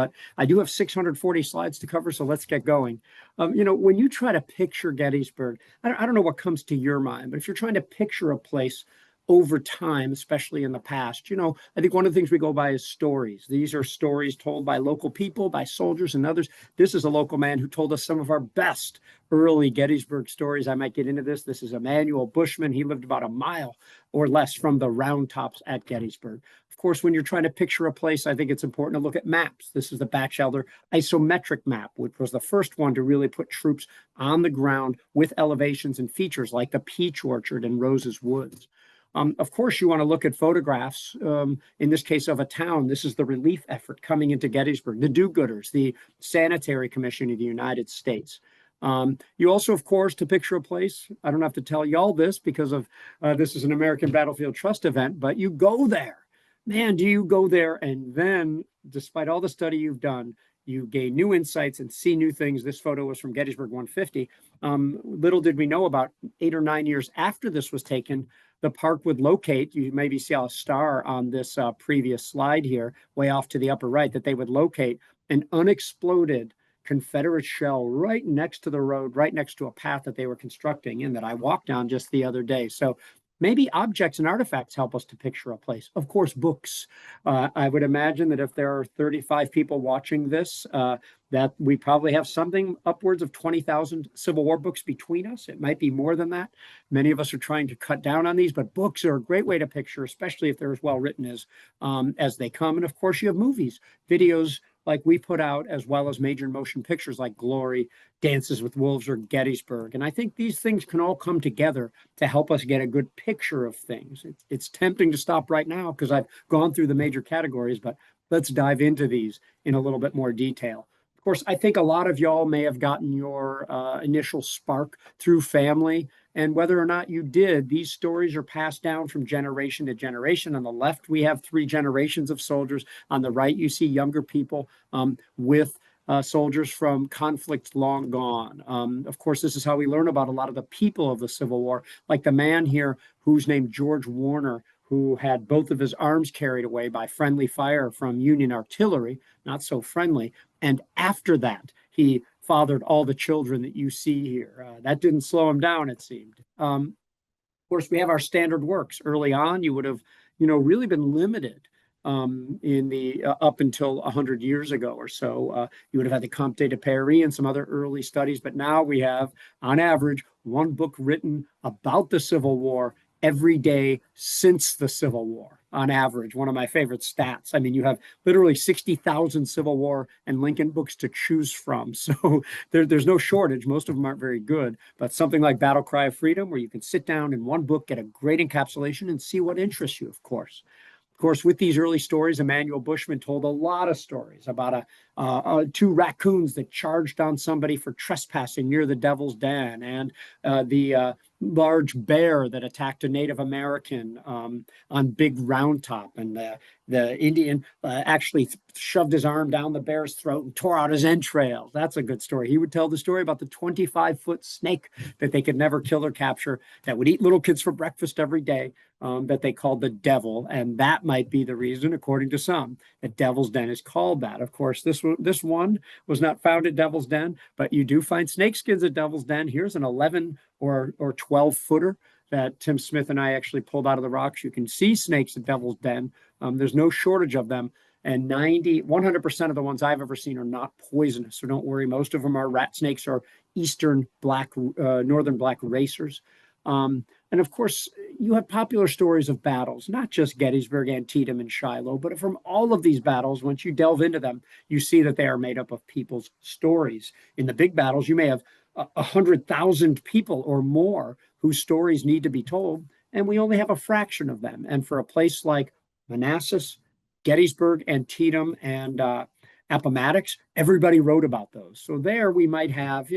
but I do have 640 slides to cover, so let's get going. When you try to picture Gettysburg, I don't know what comes to your mind, but if you're trying to picture a place over time, especially in the past, I think one of the things we go by is stories. These are stories told by local people, by soldiers and others. This is a local man who told us some of our best early Gettysburg stories. I might get into this. This is Emanuel Bushman. He lived about a mile or less from the round tops at Gettysburg. Of course, when you're trying to picture a place, I think it's important to look at maps. This is the Batchelder isometric map, which was the first one to really put troops on the ground with elevations and features like the peach orchard and Rose's Woods. Of course, you want to look at photographs, in this case of a town. This is the relief effort coming into Gettysburg, the do-gooders, the Sanitary Commission of the United States. You also, of course, to picture a place, I don't have to tell y'all this because of this is an American Battlefield Trust event, but you go there. Man, do you go there, and then, despite all the study you've done, you gain new insights and see new things. This photo was from Gettysburg 150. Little did we know, about 8 or 9 years after this was taken, the park would locate, you maybe see a star on this previous slide here, way off to the upper right, that they would locate an unexploded Confederate shell right next to the road, right next to a path that they were constructing and that I walked down just the other day. So maybe objects and artifacts help us to picture a place. Of course, books. I would imagine that if there are 35 people watching this, that we probably have something upwards of 20,000 Civil War books between us. It might be more than that. Many of us are trying to cut down on these, but books are a great way to picture, especially if they're as well written as they come. And of course, you have movies, videos like we put out, as well as major motion pictures like Glory, Dances with Wolves, or Gettysburg. And I think these things can all come together to help us get a good picture of things. It's tempting to stop right now because I've gone through the major categories, but let's dive into these in a little bit more detail. Of course, I think a lot of y'all may have gotten your initial spark through family. And whether or not you did, these stories are passed down from generation to generation. On the left, we have 3 generations of soldiers. On the right, you see younger people with soldiers from conflicts long gone. Of course, this is how we learn about a lot of the people of the Civil War, like the man here who's named George Warner, who had both of his arms carried away by friendly fire from Union artillery, not so friendly. And after that, he fathered all the children that you see here. That didn't slow him down, it seemed. Of course, we have our standard works. Early on, you would have, really been limited in the up until 100 years ago or so. You would have had the Comte de Paris and some other early studies, but now we have, on average, one book written about the Civil War every day since the Civil War, on average. One of my favorite stats. I mean, you have literally 60,000 Civil War and Lincoln books to choose from. So there's no shortage. Most of them aren't very good, but something like Battle Cry of Freedom, where you can sit down in one book, get a great encapsulation, and see what interests you, of course. Of course, with these early stories, Emanuel Bushman told a lot of stories about 2 raccoons that charged on somebody for trespassing near the Devil's Den, and the large bear that attacked a Native American on Big Round Top, and the Indian actually shoved his arm down the bear's throat and tore out his entrails. That's a good story. He would tell the story about the 25-foot snake that they could never kill or capture, that would eat little kids for breakfast every day, that they called the devil. And that might be the reason, according to some, that Devil's Den is called that. Of course, this one was not found at Devil's Den, but you do find snake skins at Devil's Den. Here's an 11 or 12 footer that Tim Smith and I actually pulled out of the rocks. You can see snakes at Devil's Den. There's no shortage of them. And 100% of the ones I've ever seen are not poisonous. So don't worry. Most of them are rat snakes or northern black racers. And of course, you have popular stories of battles, not just Gettysburg, Antietam, and Shiloh, but from all of these battles, once you delve into them, you see that they are made up of people's stories. In the big battles, you may have 100,000 people or more whose stories need to be told, and we only have a fraction of them. And for a place like Manassas, Gettysburg, Antietam, and Appomattox, everybody wrote about those. So there we might have,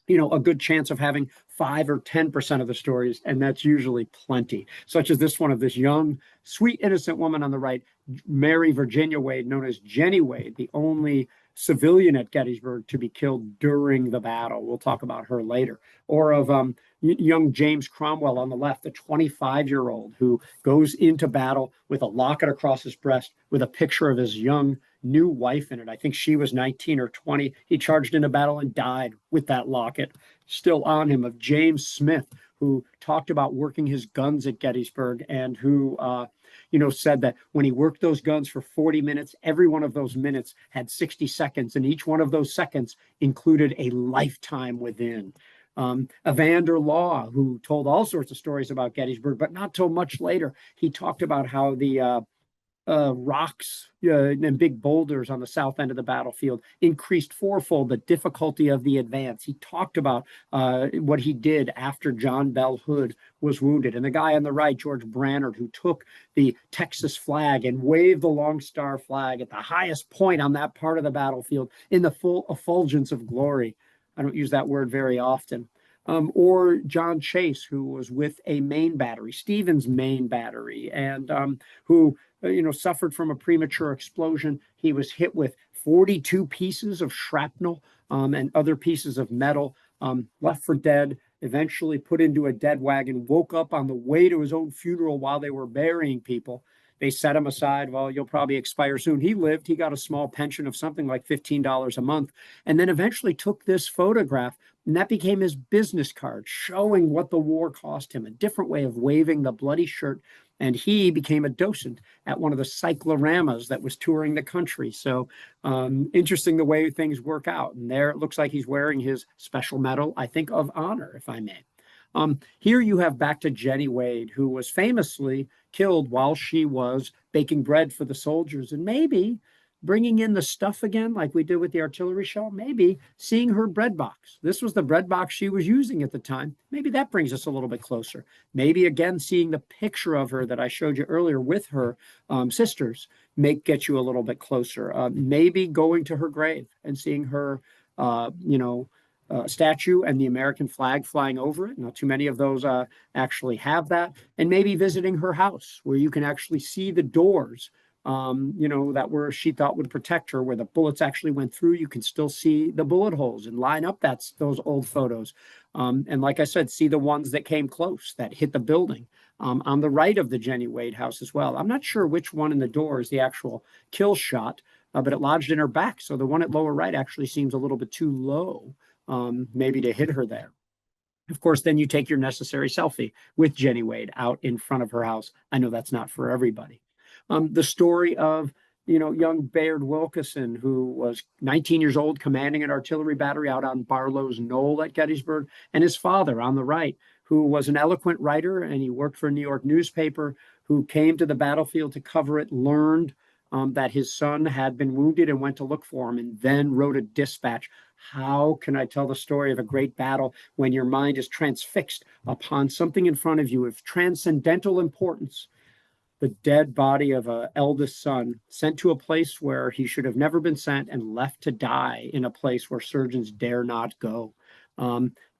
a good chance of having 5 or 10% of the stories, and that's usually plenty. Such as this one of this young, sweet, innocent woman on the right, Mary Virginia Wade, known as Jenny Wade, the only civilian at Gettysburg to be killed during the battle. We'll talk about her later. Or of young James Cromwell on the left, the 25-year-old who goes into battle with a locket across his breast with a picture of his young new wife in it. I think she was 19 or 20. He charged into battle and died with that locket still on him, of James Smith, who talked about working his guns at Gettysburg, and who said that when he worked those guns for 40 minutes, every one of those minutes had 60 seconds, and each one of those seconds included a lifetime within. Evander Law, who told all sorts of stories about Gettysburg, but not till much later. He talked about how the rocks and big boulders on the south end of the battlefield increased fourfold the difficulty of the advance. He talked about what he did after John Bell Hood was wounded. And the guy on the right, George Brannard, who took the Texas flag and waved the Long Star flag at the highest point on that part of the battlefield in the full effulgence of glory. I don't use that word very often. Or John Chase, who was with a Maine battery, Stevens Maine battery, and who suffered from a premature explosion. He was hit with 42 pieces of shrapnel and other pieces of metal, left for dead, eventually put into a dead wagon, woke up on the way to his own funeral while they were burying people. They set him aside. Well, you'll probably expire soon. He lived. He got a small pension of something like $15 a month, and then eventually took this photograph, and that became his business card, showing what the war cost him, a different way of waving the bloody shirt. And he became a docent at one of the cycloramas that was touring the country. So interesting the way things work out. And there it looks like he's wearing his special medal, I think, of honor, if I may. Here you have back to Jenny Wade, who was famously killed while she was baking bread for the soldiers, and maybe bringing in the stuff again, like we did with the artillery shell, maybe seeing her bread box. This was the bread box she was using at the time. Maybe that brings us a little bit closer. Maybe, again, seeing the picture of her that I showed you earlier with her sisters get you a little bit closer. Maybe going to her grave and seeing her, statue and the American flag flying over it. Not too many of those actually have that. And maybe visiting her house, where you can actually see the doors, that were she thought would protect her, where the bullets actually went through. You can still see the bullet holes and line up those old photos. And like I said, see the ones that came close, that hit the building. On the right of the Jenny Wade house as well. I'm not sure which one in the door is the actual kill shot, but it lodged in her back. So the one at lower right actually seems a little bit too low, maybe to hit her there. Of course, then you take your necessary selfie with Jenny Wade out in front of her house. I know that's not for everybody. The story of, young Bayard Wilkeson, who was 19 years old, commanding an artillery battery out on Barlow's Knoll at Gettysburg, and his father on the right, who was an eloquent writer, and he worked for a New York newspaper, who came to the battlefield to cover it, learned that his son had been wounded and went to look for him, and then wrote a dispatch. How can I tell the story of a great battle when your mind is transfixed upon something in front of you of transcendental importance? The dead body of an eldest son sent to a place where he should have never been sent, and left to die in a place where surgeons dare not go,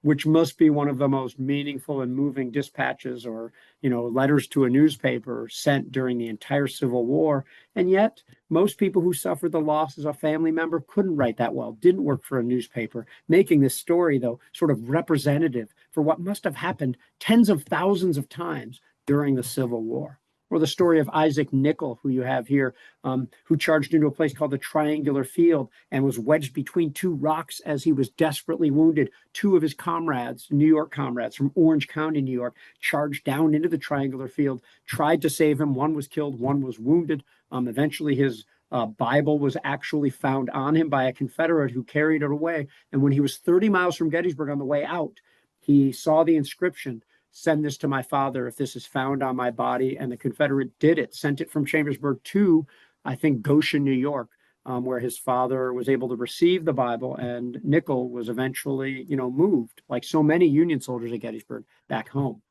which must be one of the most meaningful and moving dispatches or, letters to a newspaper sent during the entire Civil War. And yet most people who suffered the loss as a family member couldn't write that well, didn't work for a newspaper, making this story, though, sort of representative for what must have happened tens of thousands of times during the Civil War. Or the story of Isaac Nickel, who you have here, who charged into a place called the Triangular Field and was wedged between two rocks as he was desperately wounded. Two of his comrades, New York comrades from Orange County, New York, charged down into the Triangular Field, tried to save him. One was killed, one was wounded. Eventually his Bible was actually found on him by a Confederate who carried it away. And when he was 30 miles from Gettysburg on the way out, he saw the inscription, "Send this to my father if this is found on my body." And the Confederate did it, sent it from Chambersburg to, I think, Goshen, New York, where his father was able to receive the Bible. And Nickel was eventually, moved, like so many Union soldiers at Gettysburg, back home.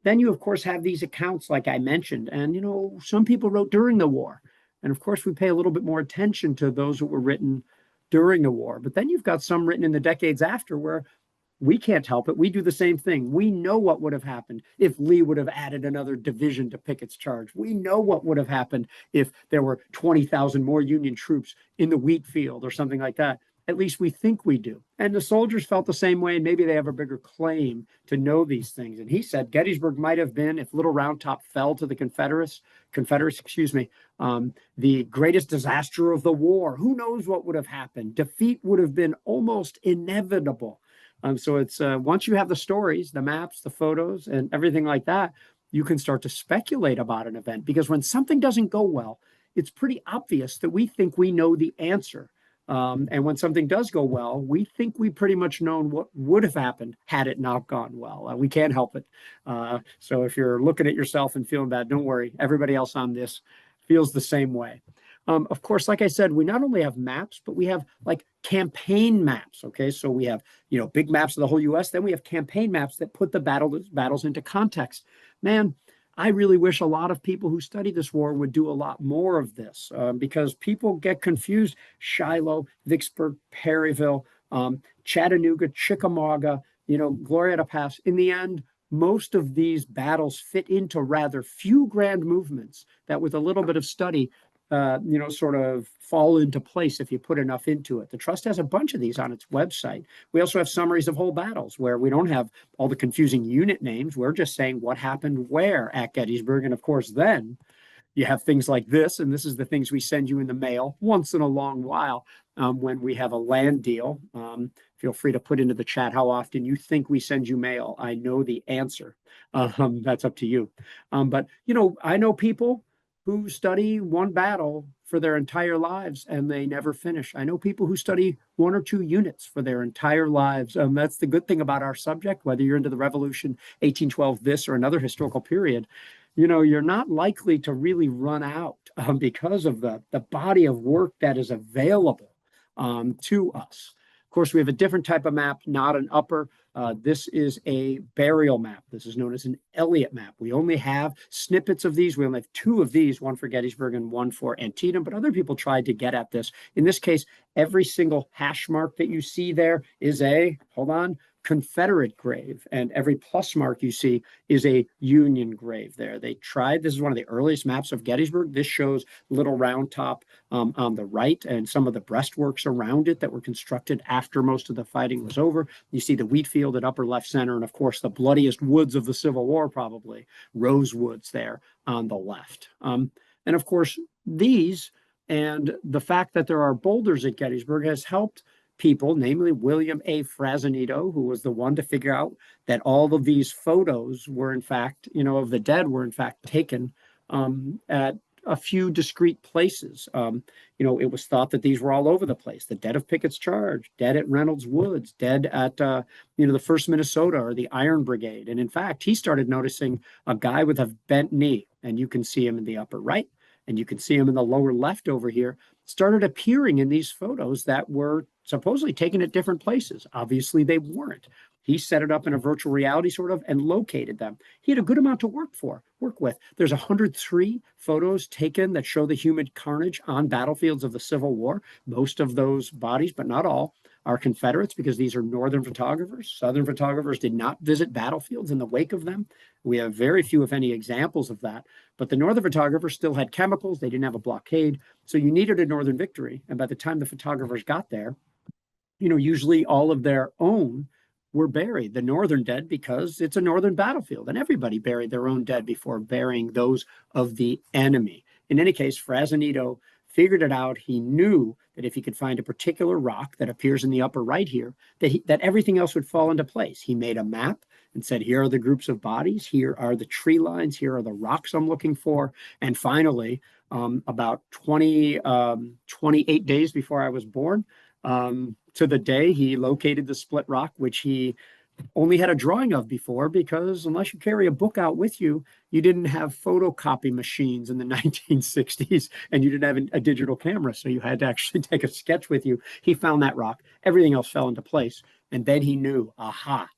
Then you, of course, have these accounts, like I mentioned. And, some people wrote during the war. And, of course, we pay a little bit more attention to those that were written during the war. But then you've got some written in the decades after, where we can't help it. We do the same thing. We know what would have happened if Lee would have added another division to Pickett's charge. We know what would have happened if there were 20,000 more Union troops in the wheat field or something like that. At least we think we do. And the soldiers felt the same way, and maybe they have a bigger claim to know these things. And he said Gettysburg might have been, if Little Round Top fell to the Confederates, the greatest disaster of the war. Who knows what would have happened? Defeat would have been almost inevitable. So it's once you have the stories, the maps, the photos, and everything like that, you can start to speculate about an event. Because when something doesn't go well, it's pretty obvious that we think we know the answer. And when something does go well, we think we pretty much known what would have happened had it not gone well. We can't help it. So if you're looking at yourself and feeling bad, don't worry. Everybody else on this feels the same way. Of course, like I said, we not only have maps, but we have like campaign maps. Okay, so we have big maps of the whole U.S. Then we have campaign maps that put the battles into context. Man, I really wish a lot of people who study this war would do a lot more of this because people get confused. Shiloh, Vicksburg, Perryville, Chattanooga, Chickamauga, Glorietta Pass. In the end, most of these battles fit into rather few grand movements that, with a little bit of study, sort of fall into place if you put enough into it. The Trust has a bunch of these on its website. We also have summaries of whole battles where we don't have all the confusing unit names. We're just saying what happened where at Gettysburg. And of course, then you have things like this, and this is the things we send you in the mail once in a long while when we have a land deal. Feel free to put into the chat how often you think we send you mail. I know the answer. That's up to you. But I know people who study one battle for their entire lives and they never finish. I know people who study one or two units for their entire lives. That's the good thing about our subject, whether you're into the Revolution, 1812, this or another historical period. You're not likely to really run out because of the body of work that is available to us. Of course, we have a different type of map, not an upper. This is a burial map. This is known as an Elliott map. We only have snippets of these. We only have two of these, one for Gettysburg and one for Antietam, but other people tried to get at this. In this case, every single hash mark that you see there is Confederate grave, and every plus mark you see is a Union grave there. This is one of the earliest maps of Gettysburg. This shows Little Round Top on the right and some of the breastworks around it that were constructed after most of the fighting was over. You see the wheat field at upper left center, and of course the bloodiest woods of the Civil War, probably Rosewoods there on the left. And of course these and the fact that there are boulders at Gettysburg has helped people, namely William A. Frazanito, who was the one to figure out that all of these photos were in fact, of the dead were in fact taken at a few discrete places. It was thought that these were all over the place. The dead of Pickett's Charge, dead at Reynolds Woods, dead at, the 1st Minnesota or the Iron Brigade. And in fact, he started noticing a guy with a bent knee, and you can see him in the upper right, and you can see him in the lower left over here, started appearing in these photos that were supposedly taken at different places. Obviously, they weren't. He set it up in a virtual reality sort of and located them. He had a good amount to work with. There's 103 photos taken that show the human carnage on battlefields of the Civil War. Most of those bodies, but not all, are Confederates because these are Northern photographers. Southern photographers did not visit battlefields in the wake of them. We have very few, if any, examples of that. But the Northern photographers still had chemicals. They didn't have a blockade. So you needed a Northern victory. And by the time the photographers got there, usually all of their own were buried, the Northern dead, because it's a Northern battlefield, and everybody buried their own dead before burying those of the enemy. In any case, Frazanito figured it out. He knew that if he could find a particular rock that appears in the upper right here, that everything else would fall into place. He made a map and said, here are the groups of bodies, here are the tree lines, here are the rocks I'm looking for. And finally, about 28 days before I was born, to the day, he located the split rock, which he only had a drawing of before, because unless you carry a book out with you, you didn't have photocopy machines in the 1960s, and you didn't have a digital camera, so you had to actually take a sketch with you. He found that rock. Everything else fell into place, and then he knew, aha,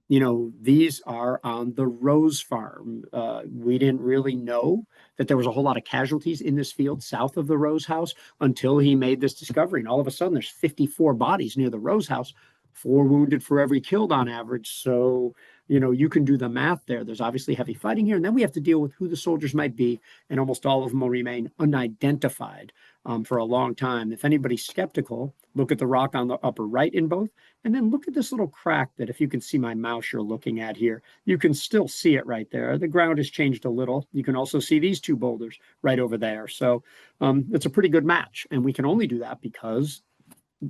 these are on the Rose Farm. We didn't really know that there was a whole lot of casualties in this field south of the Rose House until he made this discovery. And all of a sudden, there's 54 bodies near the Rose House, 4 wounded for every killed on average. So you can do the math there. There's obviously heavy fighting here, and then we have to deal with who the soldiers might be, and almost all of them will remain unidentified for a long time. If anybody's skeptical, look at the rock on the upper right in both, and then look at this little crack that, if you can see my mouse you're looking at here, you can still see it right there. The ground has changed a little. You can also see these two boulders right over there. So it's a pretty good match, and we can only do that because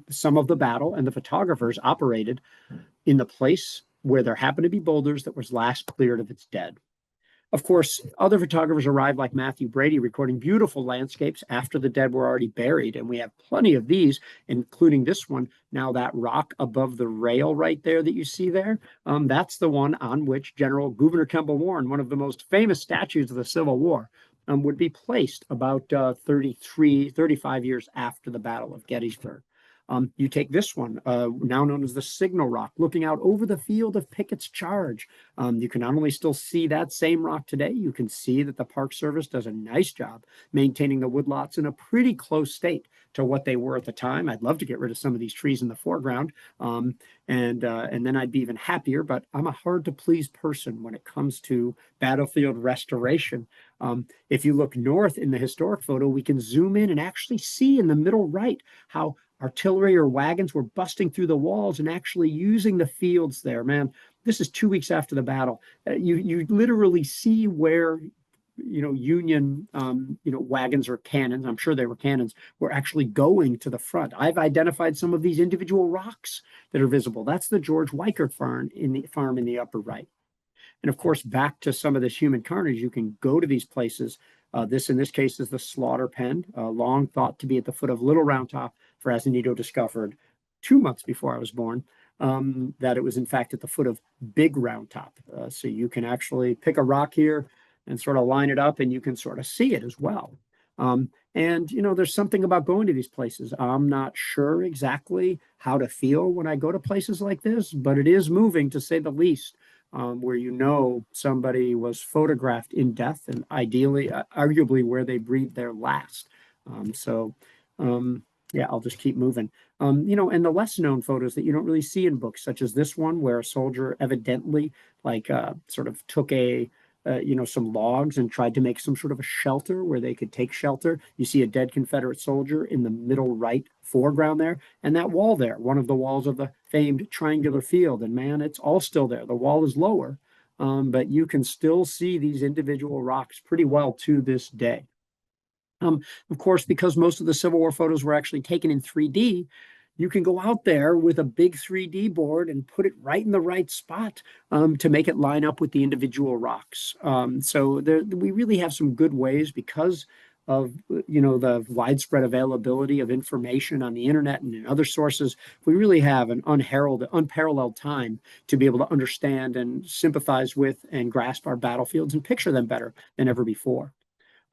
some of the battle and the photographers operated in the place where there happened to be boulders that was last cleared of its dead. Of course, other photographers arrived, like Matthew Brady, recording beautiful landscapes after the dead were already buried. And we have plenty of these, including this one. Now, that rock above the rail right there that you see there, that's the one on which General Gouverneur Kemble Warren, one of the most famous statues of the Civil War, would be placed about 35 years after the Battle of Gettysburg. You take this one, now known as the Signal Rock, looking out over the field of Pickett's charge. You can not only still see that same rock today, you can see that the Park Service does a nice job maintaining the woodlots in a pretty close state to what they were at the time. I'd love to get rid of some of these trees in the foreground, and then I'd be even happier, but I'm a hard-to-please person when it comes to battlefield restoration. If you look north in the historic photo, we can zoom in and actually see in the middle right how artillery or wagons were busting through the walls and actually using the fields there. Man, this is 2 weeks after the battle. You literally see where Union wagons or cannons, I'm sure they were cannons, were actually going to the front. I've identified some of these individual rocks that are visible. That's the George Weichert farm in the upper right. And of course, back to some of this human carnage, you can go to these places. This, in this case, is the slaughter pen, long thought to be at the foot of Little Round Top. Fresnillo discovered 2 months before I was born that it was, in fact, at the foot of Big Round Top. So you can actually pick a rock here and sort of line it up, and you can sort of see it as well. And there's something about going to these places. I'm not sure exactly how to feel when I go to places like this, but it is moving, to say the least. Where somebody was photographed in death, and ideally, arguably, where they breathed their last. Yeah, I'll just keep moving. And the less known photos that you don't really see in books, such as this one, where a soldier evidently sort of took some logs and tried to make some sort of a shelter where they could take shelter. You see a dead Confederate soldier in the middle right foreground there, and that wall there, one of the walls of the famed triangular field. And man, it's all still there. The wall is lower, but you can still see these individual rocks pretty well to this day. Of course, because most of the Civil War photos were actually taken in 3D, you can go out there with a big 3D board and put it right in the right spot to make it line up with the individual rocks. We really have some good ways, because of the widespread availability of information on the internet and in other sources. We really have an unparalleled time to be able to understand and sympathize with and grasp our battlefields and picture them better than ever before.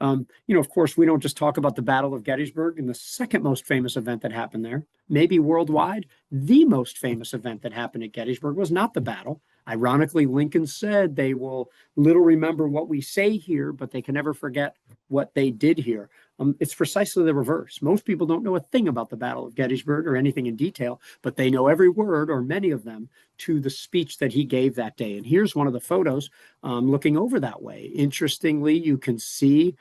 Of course, we don't just talk about the Battle of Gettysburg and the second most famous event that happened there. Maybe worldwide, the most famous event that happened at Gettysburg was not the battle. Ironically, Lincoln said they will little remember what we say here, but they can never forget what they did here. It's precisely the reverse. Most people don't know a thing about the Battle of Gettysburg or anything in detail, but they know every word, or many of them, to the speech that he gave that day. And here's one of the photos looking over that way. Interestingly, you can see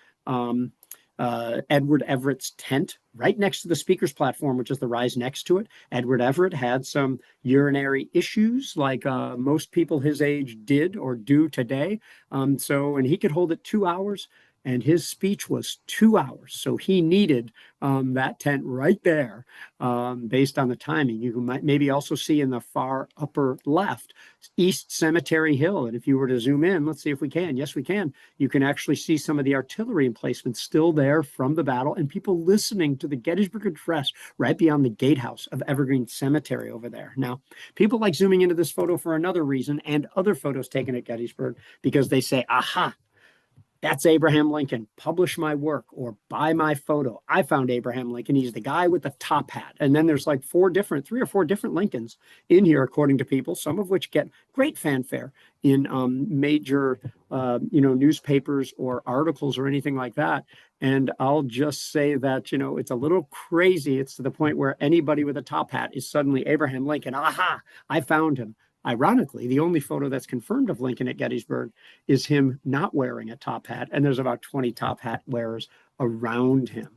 Edward Everett's tent right next to the speaker's platform, which is the rise next to it. Edward Everett had some urinary issues, like most people his age did or do today. And he could hold it 2 hours, and his speech was 2 hours. So he needed that tent right there based on the timing. You might maybe also see in the far upper left, East Cemetery Hill. And if you were to zoom in, let's see if we can. Yes, we can. You can actually see some of the artillery emplacements still there from the battle, and people listening to the Gettysburg Address right beyond the gatehouse of Evergreen Cemetery over there. Now, people like zooming into this photo for another reason, and other photos taken at Gettysburg, because they say, aha, that's Abraham Lincoln. Publish my work or buy my photo. I found Abraham Lincoln. He's the guy with the top hat. And then there's like 3 or 4 different Lincolns in here, according to people, some of which get great fanfare in major, newspapers or articles or anything like that. And I'll just say that, it's a little crazy. It's to the point where anybody with a top hat is suddenly Abraham Lincoln. Aha, I found him. Ironically, the only photo that's confirmed of Lincoln at Gettysburg is him not wearing a top hat, and there's about 20 top hat wearers around him.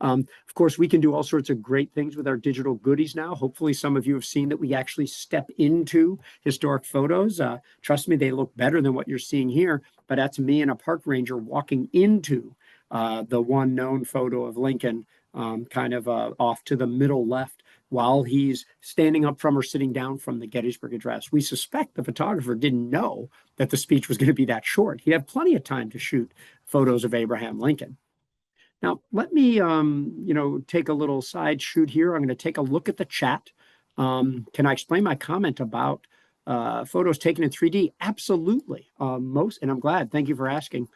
Of course, we can do all sorts of great things with our digital goodies now. Hopefully, some of you have seen that we actually step into historic photos. Trust me, they look better than what you're seeing here, but that's me and a park ranger walking into the one known photo of Lincoln, kind of off to the middle left, while he's standing up from or sitting down from the Gettysburg Address. We suspect the photographer didn't know that the speech was going to be that short. He'd have plenty of time to shoot photos of Abraham Lincoln. Now, let me, take a little side shoot here. I'm going to take a look at the chat. Can I explain my comment about photos taken in 3D? Absolutely. And I'm glad. Thank you for asking.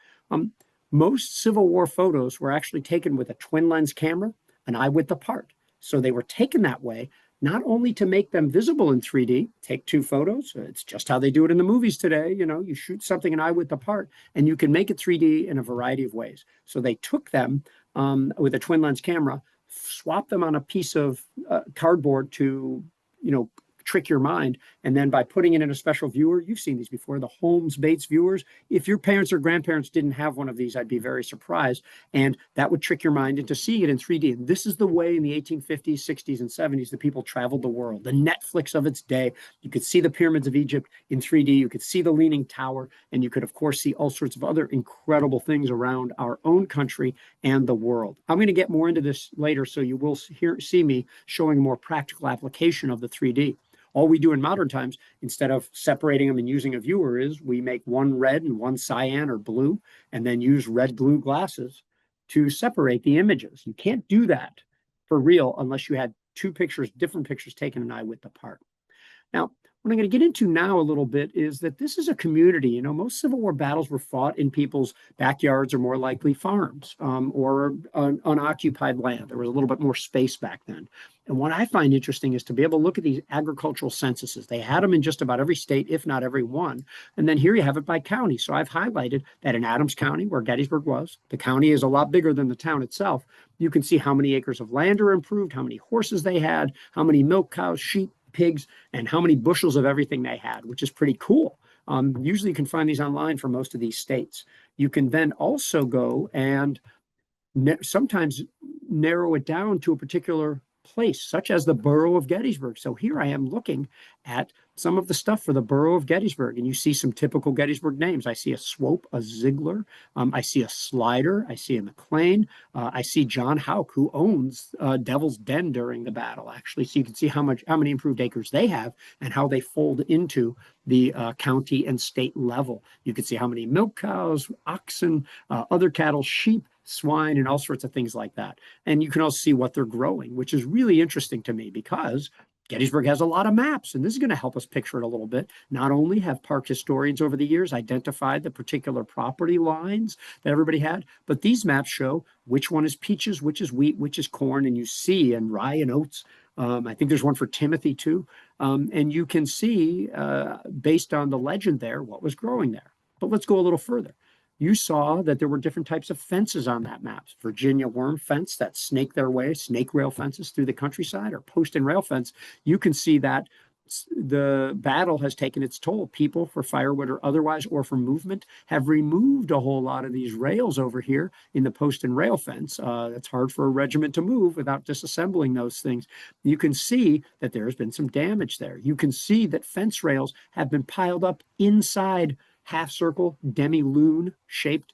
Most Civil War photos were actually taken with a twin lens camera, an eye width apart. So they were taken that way, not only to make them visible in 3D, take two photos. It's just how they do it in the movies today. You shoot something an eye width apart, and you can make it 3D in a variety of ways. So they took them with a twin lens camera, swapped them on a piece of cardboard to, trick your mind. And then by putting it in a special viewer, you've seen these before, the Holmes Bates viewers. If your parents or grandparents didn't have one of these, I'd be very surprised. And that would trick your mind into seeing it in 3D. And this is the way in the 1850s, 60s, and 70s that people traveled the world, the Netflix of its day. You could see the pyramids of Egypt in 3D. You could see the Leaning Tower. And you could, of course, see all sorts of other incredible things around our own country and the world. I'm going to get more into this later, so you will see me showing a more practical application of the 3D. All we do in modern times, instead of separating them and using a viewer, is we make one red and one cyan or blue, and then use red blue glasses to separate the images. You can't do that for real unless you had two pictures, different pictures taken an eye width apart. Now, what I'm going to get into now a little bit is that this is a community. Most Civil War battles were fought in people's backyards, or more likely farms, or on unoccupied land. There was a little bit more space back then. And what I find interesting is to be able to look at these agricultural censuses. They had them in just about every state, if not every one. And then here you have it by county. So I've highlighted that in Adams County, where Gettysburg was, the county is a lot bigger than the town itself. You can see how many acres of land are improved, how many horses they had, how many milk cows, sheep, pigs, and how many bushels of everything they had, which is pretty cool. Usually you can find these online for most of these states. You can then also go and sometimes narrow it down to a particular place, such as the borough of Gettysburg. So here I am looking at some of the stuff for the borough of Gettysburg, and you see some typical Gettysburg names. I see a Swope, a Ziegler, I see a Slider, I see a McLean, I see John Houck, who owns Devil's Den during the battle, actually. So you can see how many improved acres they have and how they fold into the county and state level. You can see how many milk cows, oxen, other cattle, sheep, swine, and all sorts of things like that. And you can also see what they're growing, which is really interesting to me because Gettysburg has a lot of maps, and this is going to help us picture it a little bit. Not only have park historians over the years identified the particular property lines that everybody had, but these maps show which one is peaches, which is wheat, which is corn, and you see, and rye and oats. I think there's one for Timothy too. And you can see, based on the legend there, what was growing there. But let's go a little further. You saw that there were different types of fences on that map. Virginia worm fence that snake their way, snake rail fences through the countryside, or post and rail fence. You can see that the battle has taken its toll. People, for firewood or otherwise, or for movement, have removed a whole lot of these rails over here in the post and rail fence. It's hard for a regiment to move without disassembling those things. You can see that there has been some damage there. You can see that fence rails have been piled up inside half circle, demi-lune shaped,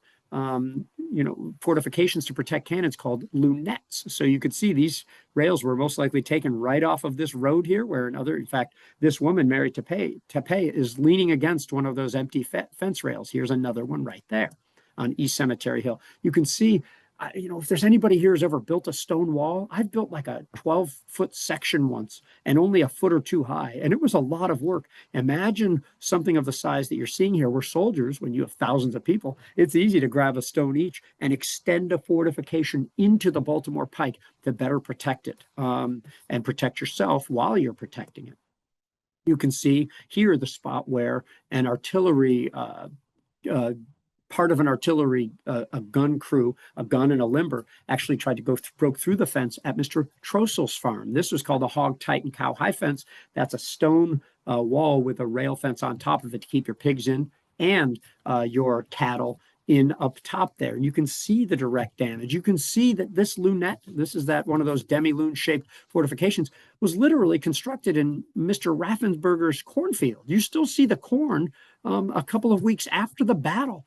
fortifications to protect cannons called lunettes. So you could see these rails were most likely taken right off of this road here, where in fact, this woman, Mary Tepe, is leaning against one of those empty fence rails. Here's another one right there on East Cemetery Hill. You can see, if there's anybody here who's ever built a stone wall, I've built like a 12-foot section once and only a foot or two high. And it was a lot of work. Imagine something of the size that you're seeing here. We're soldiers. When you have thousands of people, it's easy to grab a stone each and extend a fortification into the Baltimore Pike to better protect it, and protect yourself while you're protecting it. You can see here the spot where an artillery part of an artillery, a gun crew, a gun and a limber, actually tried to broke through the fence at Mr. Trossel's farm. This was called a hog, tight, and cow high fence. That's a stone wall with a rail fence on top of it to keep your pigs in and your cattle in up top there. You can see the direct damage. You can see that this lunette, this is that one of those demi-lune shaped fortifications, was literally constructed in Mr. Raffensperger's cornfield. You still see the corn a couple of weeks after the battle,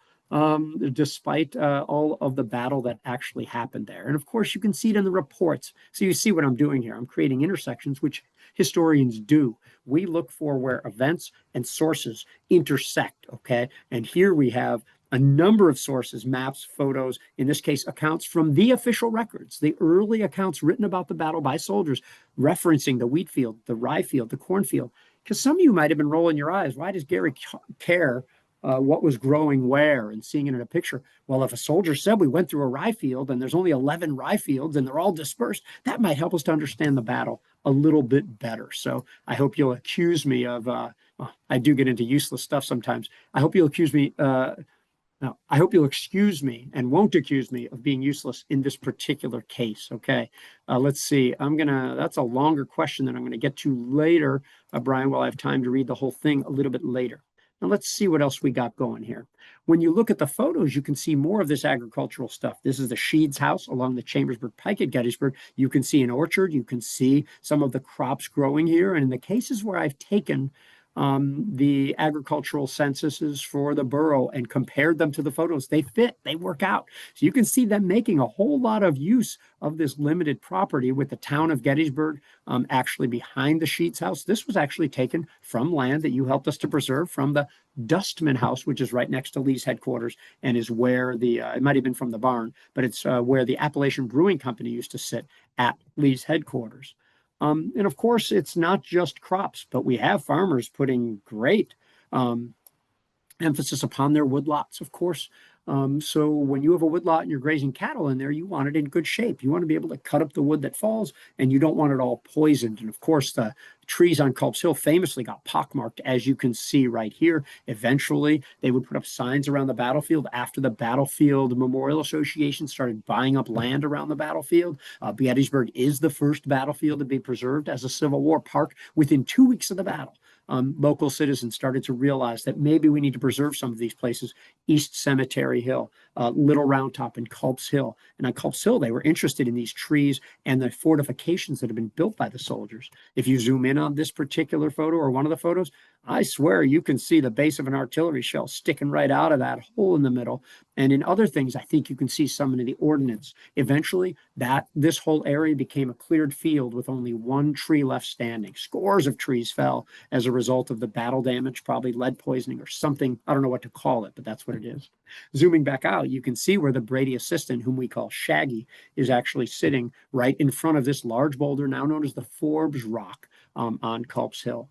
despite all of the battle that actually happened there. And of course, you can see it in the reports. So you see what I'm doing here. I'm creating intersections, which historians do. We look for where events and sources intersect, okay? And here we have a number of sources, maps, photos, in this case, accounts from the official records, the early accounts written about the battle by soldiers, referencing the wheat field, the rye field, the cornfield. Because some of you might have been rolling your eyes. Why does Garry care what was growing where and seeing it in a picture? Well, if a soldier said we went through a rye field and there's only 11 rye fields and they're all dispersed, that might help us to understand the battle a little bit better. So I hope you'll accuse me of, I do get into useless stuff sometimes. I hope you'll accuse me, now, I hope you'll excuse me and won't accuse me of being useless in this particular case, okay? Let's see. That's a longer question that I'm going to get to later, Brian, while I have time to read the whole thing a little bit later. Now, let's see what else we got going here. When you look at the photos, you can see more of this agricultural stuff. This is the Sheed's house along the Chambersburg Pike at Gettysburg. You can see an orchard. You can see some of the crops growing here. And in the cases where I've taken the agricultural censuses for the borough and compared them to the photos, they fit, they work out. So you can see them making a whole lot of use of this limited property, with the town of Gettysburg actually behind the Sheets house. This was actually taken from land that you helped us to preserve from the Dustman house, which is right next to Lee's headquarters and is where the, it might have been from the barn, but it's where the Appalachian Brewing Company used to sit at Lee's headquarters. And of course, it's not just crops, but we have farmers putting great emphasis upon their woodlots, of course. So when you have a woodlot and you're grazing cattle in there, you want it in good shape. You want to be able to cut up the wood that falls, and you don't want it all poisoned. And of course, the trees on Culp's Hill famously got pockmarked, as you can see right here. Eventually, they would put up signs around the battlefield after the Battlefield Memorial Association started buying up land around the battlefield. Gettysburg is the first battlefield to be preserved as a Civil War park within 2 weeks of the battle. Local citizens started to realize that maybe we need to preserve some of these places. East Cemetery Hill, Little Round Top, and Culp's Hill. And on Culp's Hill, they were interested in these trees and the fortifications that had been built by the soldiers. If you zoom in on this particular photo or one of the photos, I swear you can see the base of an artillery shell sticking right out of that hole in the middle. And in other things, I think you can see some of the ordnance. Eventually, this whole area became a cleared field with only one tree left standing. Scores of trees fell as a result of the battle damage, probably lead poisoning or something. I don't know what to call it, but that's what it is. Zooming back out, you can see where the Brady assistant, whom we call Shaggy, is actually sitting right in front of this large boulder, now known as the Forbes Rock, on Culp's Hill.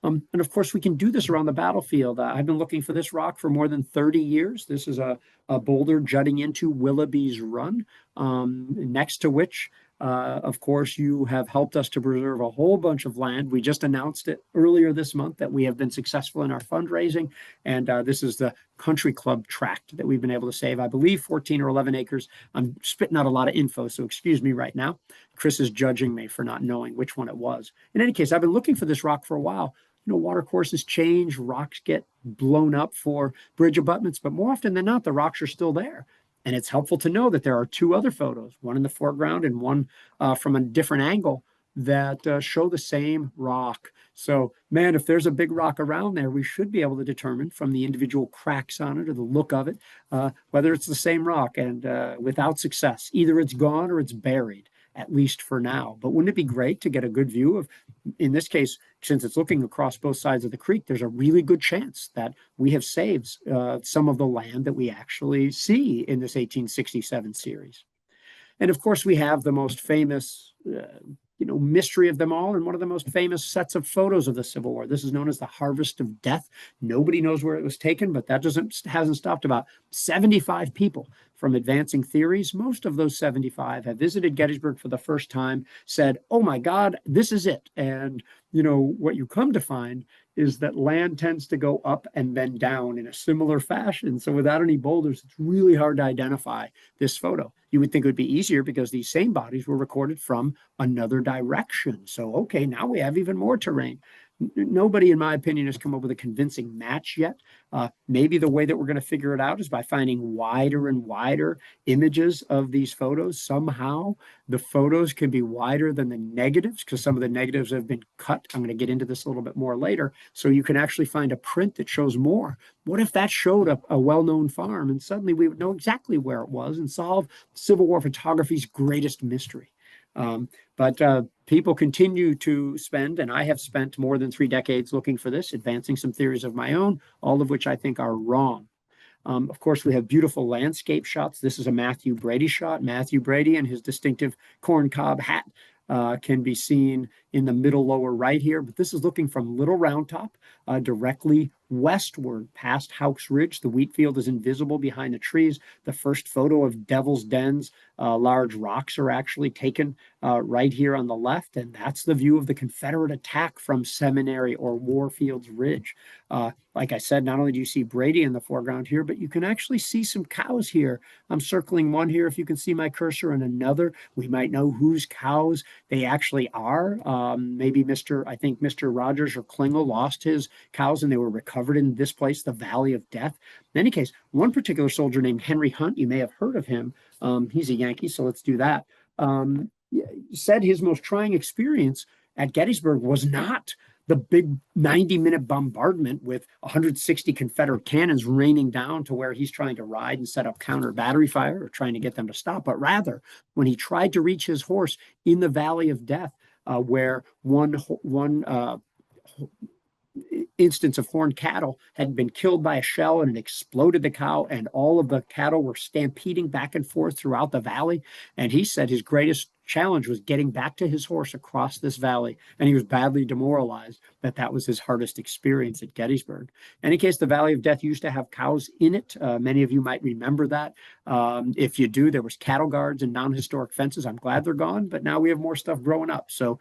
And of course, we can do this around the battlefield. I've been looking for this rock for more than 30 years. This is a boulder jutting into Willoughby's Run, next to which, of course, you have helped us to preserve a whole bunch of land. We just announced it earlier this month that we have been successful in our fundraising. And this is the Country Club tract that we've been able to save, I believe 14 or 11 acres. I'm spitting out a lot of info, so excuse me right now. Chris is judging me for not knowing which one it was. In any case, I've been looking for this rock for a while. You know, water courses change, rocks get blown up for bridge abutments, but more often than not, the rocks are still there. And it's helpful to know that there are two other photos, one in the foreground and one from a different angle, that show the same rock. So, man, if there's a big rock around there, we should be able to determine from the individual cracks on it or the look of it, whether it's the same rock. And without success, either it's gone or it's buried, at least for now. But wouldn't it be great to get a good view of, in this case, since it's looking across both sides of the creek, there's a really good chance that we have saved some of the land that we actually see in this 1867 series. And of course, we have the most famous mystery of them all, and one of the most famous sets of photos of the Civil War. This is known as the Harvest of Death. Nobody knows where it was taken, but that hasn't stopped about 75 people from advancing theories. Most of those 75 have visited Gettysburg for the first time, said, oh my God, this is it. And what you come to find is that land tends to go up and then down in a similar fashion. So without any boulders, it's really hard to identify this photo. You would think it would be easier because these same bodies were recorded from another direction. So, okay, now we have even more terrain. Nobody, in my opinion, has come up with a convincing match yet. Maybe the way that we're going to figure it out is by finding wider and wider images of these photos. Somehow the photos can be wider than the negatives because some of the negatives have been cut. I'm going to get into this a little bit more later. So you can actually find a print that shows more. What if that showed a well-known farm and suddenly we would know exactly where it was and solve Civil War photography's greatest mystery? But people continue to spend, and I have spent more than 3 decades looking for this, advancing some theories of my own, all of which I think are wrong. Of course, we have beautiful landscape shots. This is a Matthew Brady shot. Matthew Brady and his distinctive corncob hat can be seen in the middle lower right here. But this is looking from Little Round Top directly westward past Houck's Ridge. The wheat field is invisible behind the trees. The first photo of Devil's Dens, large rocks, are actually taken right here on the left. And that's the view of the Confederate attack from Seminary or Warfield's Ridge. Like I said, not only do you see Brady in the foreground here, but you can actually see some cows here. I'm circling one here if you can see my cursor, and another. We might know whose cows they actually are. Maybe I think Mr. Rogers or Klingel lost his cows and they were recovered in this place, the Valley of Death. In any case, one particular soldier named Henry Hunt, you may have heard of him. He's a Yankee, so let's do that. Said his most trying experience at Gettysburg was not the big 90-minute bombardment with 160 Confederate cannons raining down to where he's trying to ride and set up counter battery fire or trying to get them to stop, but rather when he tried to reach his horse in the Valley of Death, where one instance of horned cattle had been killed by a shell and it exploded the cow, and all of the cattle were stampeding back and forth throughout the valley. And he said his greatest challenge was getting back to his horse across this valley, and he was badly demoralized that was his hardest experience at Gettysburg. In any case, the Valley of Death used to have cows in it. Many of you might remember that. If you do, there was cattle guards and non-historic fences. I'm glad they're gone, but now we have more stuff growing up. So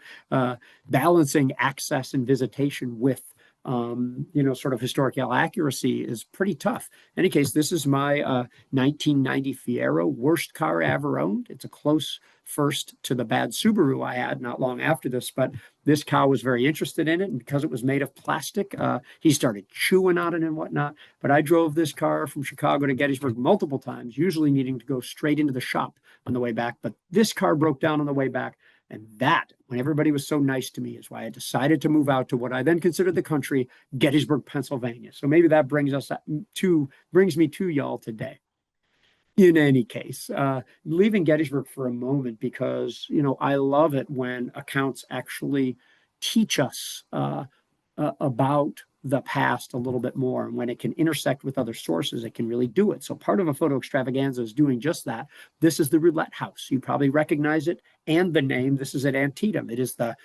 balancing access and visitation with sort of historical accuracy is pretty tough. In any case, this is my 1990 Fiero, worst car I ever owned. It's a close first to the bad Subaru I had not long after this, but this cow was very interested in it, and because it was made of plastic, he started chewing on it and whatnot. But I drove this car from Chicago to Gettysburg multiple times, usually needing to go straight into the shop on the way back. But this car broke down on the way back. And that, when everybody was so nice to me, is why I decided to move out to what I then considered the country, Gettysburg, Pennsylvania. So maybe that brings me to y'all today. In any case, leaving Gettysburg for a moment because, I love it when accounts actually teach us about the past a little bit more. And when it can intersect with other sources, it can really do it. So part of a photo extravaganza is doing just that. This is the Roulette House. You probably recognize it and the name. This is at Antietam. It is the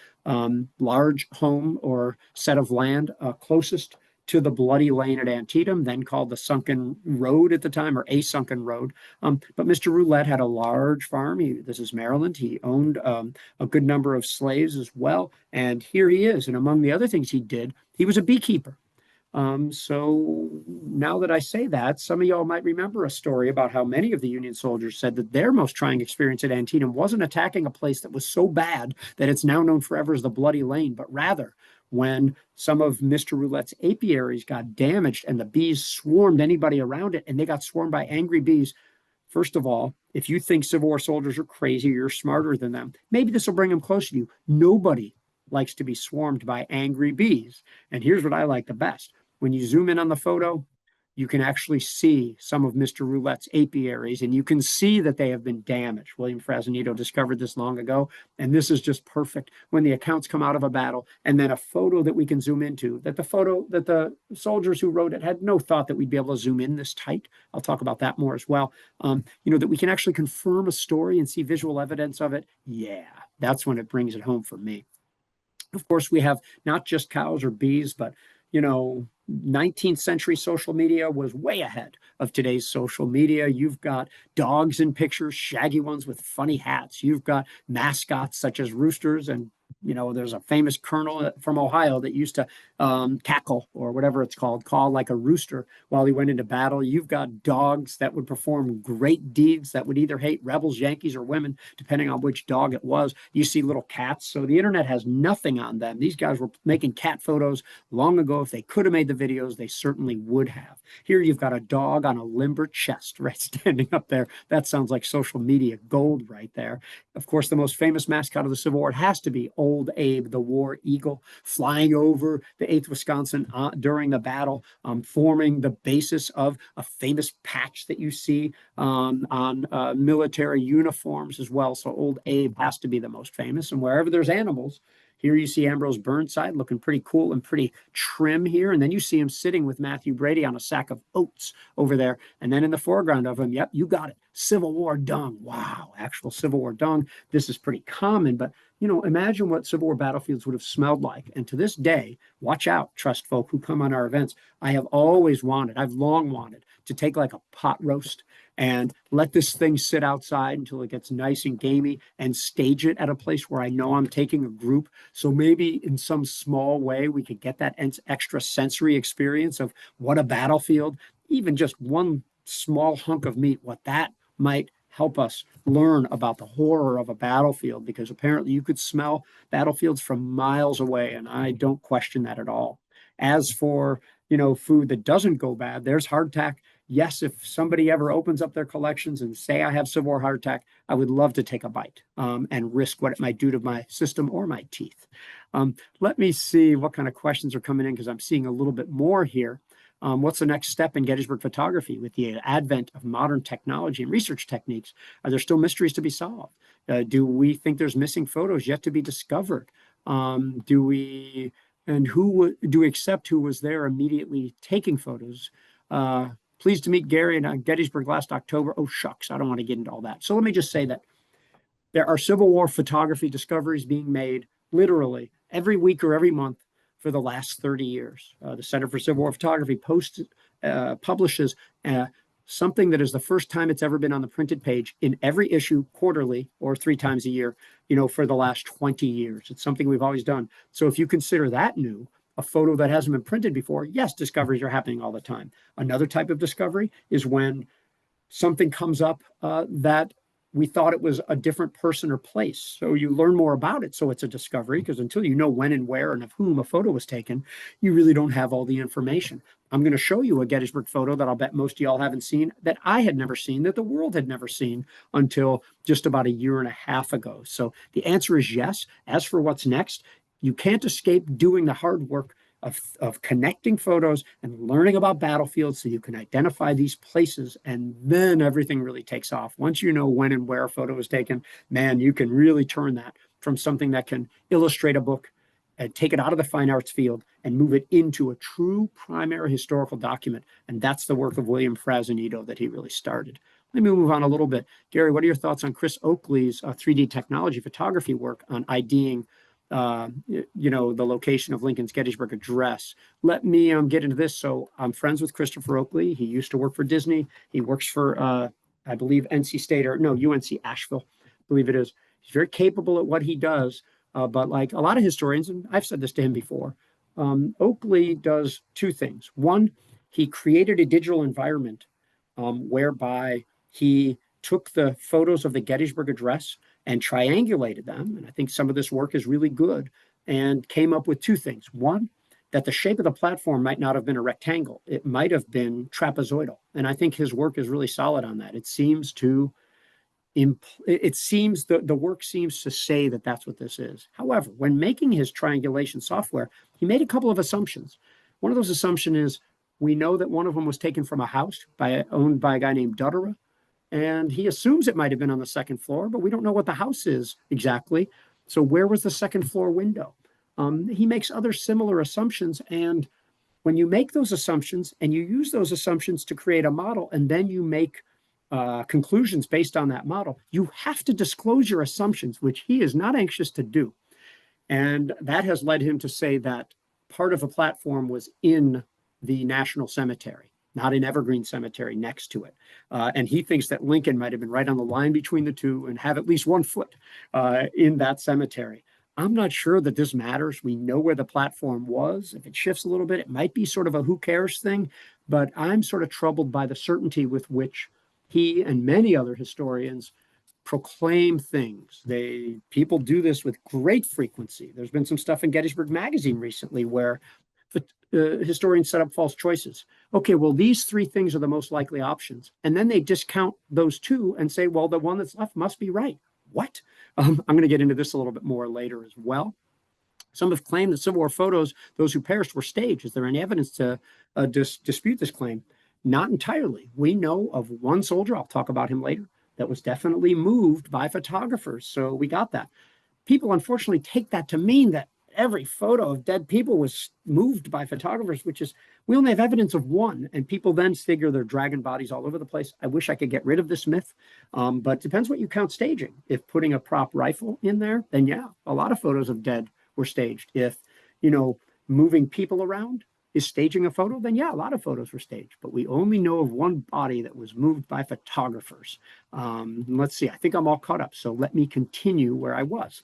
large home or set of land closest to the Bloody Lane at Antietam, then called the Sunken Road at the time, or a Sunken Road. But Mr. Roulette had a large farm. This is Maryland. He owned a good number of slaves as well. And here he is. And among the other things he did, he was a beekeeper. So now that I say that, some of y'all might remember a story about how many of the Union soldiers said that their most trying experience at Antietam wasn't attacking a place that was so bad that it's now known forever as the Bloody Lane, but rather when some of Mr. Roulette's apiaries got damaged and the bees swarmed anybody around it, and they got swarmed by angry bees. First of all, if you think Civil War soldiers are crazy, you're smarter than them. Maybe this will bring them closer to you. Nobody likes to be swarmed by angry bees. And here's what I like the best. When you zoom in on the photo, you can actually see some of Mr. Roulette's apiaries, and you can see that they have been damaged. William Frazanito discovered this long ago, and this is just perfect when the accounts come out of a battle, and then a photo that we can zoom into, that the soldiers who wrote it had no thought that we'd be able to zoom in this tight. I'll talk about that more as well. That we can actually confirm a story and see visual evidence of it. Yeah, that's when it brings it home for me. Of course, we have not just cows or bees, but 19th century social media was way ahead of today's social media. You've got dogs in pictures, shaggy ones with funny hats. You've got mascots such as roosters and There's a famous colonel from Ohio that used to cackle, or whatever it's called, call like a rooster while he went into battle. You've got dogs that would perform great deeds that would either hate rebels, Yankees, or women, depending on which dog it was. You see little cats. So the internet has nothing on them. These guys were making cat photos long ago. If they could have made the videos, they certainly would have. Here you've got a dog on a limber chest, right, standing up there. That sounds like social media gold right there. Of course, the most famous mascot of the Civil War has to be Old Abe, the war eagle, flying over the 8th Wisconsin during the battle, forming the basis of a famous patch that you see on military uniforms as well. So Old Abe has to be the most famous. And wherever there's animals, here you see Ambrose Burnside looking pretty cool and pretty trim here. And then you see him sitting with Matthew Brady on a sack of oats over there. And then in the foreground of him, yep, you got it, Civil War dung. Wow, actual Civil War dung. This is pretty common, but imagine what Civil War battlefields would have smelled like. And to this day, watch out, trust folk who come on our events. I've long wanted to take like a pot roast and let this thing sit outside until it gets nice and gamey and stage it at a place where I know I'm taking a group. So maybe in some small way, we could get that extra sensory experience of what a battlefield, even just one small hunk of meat, what that might help us learn about the horror of a battlefield, because apparently you could smell battlefields from miles away, and I don't question that at all. As for, food that doesn't go bad, there's hardtack. Yes, if somebody ever opens up their collections and say I have Civil War hardtack, I would love to take a bite and risk what it might do to my system or my teeth. Let me see what kind of questions are coming in, because I'm seeing a little bit more here. What's the next step in Gettysburg photography with the advent of modern technology and research techniques? Are there still mysteries to be solved? Do we think there's missing photos yet to be discovered? Do we accept who was there immediately taking photos? Pleased to meet Garry in Gettysburg last October. Oh, shucks, I don't want to get into all that. So let me just say that there are Civil War photography discoveries being made literally every week or every month for the last 30 years. The Center for Civil War Photography publishes something that is the first time it's ever been on the printed page in every issue quarterly or 3 times a year, for the last 20 years. It's something we've always done. So if you consider that new, a photo that hasn't been printed before, yes, discoveries are happening all the time. Another type of discovery is when something comes up that we thought it was a different person or place. So you learn more about it. So it's a discovery, because until you know when and where and of whom a photo was taken, you really don't have all the information. I'm going to show you a Gettysburg photo that I'll bet most of y'all haven't seen, that I had never seen, that the world had never seen until just about a year and a half ago. So the answer is yes. As for what's next, you can't escape doing the hard work of connecting photos and learning about battlefields so you can identify these places, and then everything really takes off. Once you know when and where a photo was taken, man, you can really turn that from something that can illustrate a book and take it out of the fine arts field and move it into a true primary historical document. And that's the work of William Frazanito that he really started. Let me move on a little bit. Garry, what are your thoughts on Chris Oakley's 3D technology photography work on IDing the location of Lincoln's Gettysburg Address? Let me get into this. So I'm friends with Christopher Oakley. He used to work for Disney. He works for, I believe, NC State, or no, UNC Asheville, I believe it is. He's very capable at what he does. But like a lot of historians, and I've said this to him before, Oakley does 2 things. One, he created a digital environment whereby he took the photos of the Gettysburg Address and triangulated them, and I think some of this work is really good, and came up with 2 things. One, that the shape of the platform might not have been a rectangle. It might have been trapezoidal. And I think his work is really solid on that. It seems the work seems to say that that's what this is. However, when making his triangulation software, he made a couple of assumptions. One of those assumptions is, we know that one of them was taken from a house owned by a guy named Dutterer. And he assumes it might have been on the 2nd floor, but we don't know what the house is exactly. So where was the 2nd floor window? He makes other similar assumptions. And when you make those assumptions and you use those assumptions to create a model, and then you make conclusions based on that model, you have to disclose your assumptions, which he is not anxious to do. And that has led him to say that part of the platform was in the National Cemetery, not in Evergreen Cemetery next to it. And he thinks that Lincoln might have been right on the line between the two and have at least 1 foot in that cemetery. I'm not sure that this matters. We know where the platform was. If it shifts a little bit, it might be sort of a who cares thing, but I'm sort of troubled by the certainty with which he and many other historians proclaim things. People do this with great frequency. There's been some stuff in Gettysburg Magazine recently where the historians set up false choices. Okay, well, these three things are the most likely options. And then they discount those two and say, well, the one that's left must be right. What? I'm going to get into this a little bit more later as well. Some have claimed that Civil War photos, those who perished, were staged. Is there any evidence to dispute this claim? Not entirely. We know of one soldier, I'll talk about him later, that was definitely moved by photographers. So we got that. People unfortunately take that to mean that every photo of dead people was moved by photographers, which is, we only have evidence of one, and people then figure they're dragging bodies all over the place. I wish I could get rid of this myth, but depends what you count staging. If putting a prop rifle in there, then yeah, a lot of photos of dead were staged. If, moving people around is staging a photo, then yeah, a lot of photos were staged, but we only know of one body that was moved by photographers. Let's see, I think I'm all caught up, so let me continue where I was.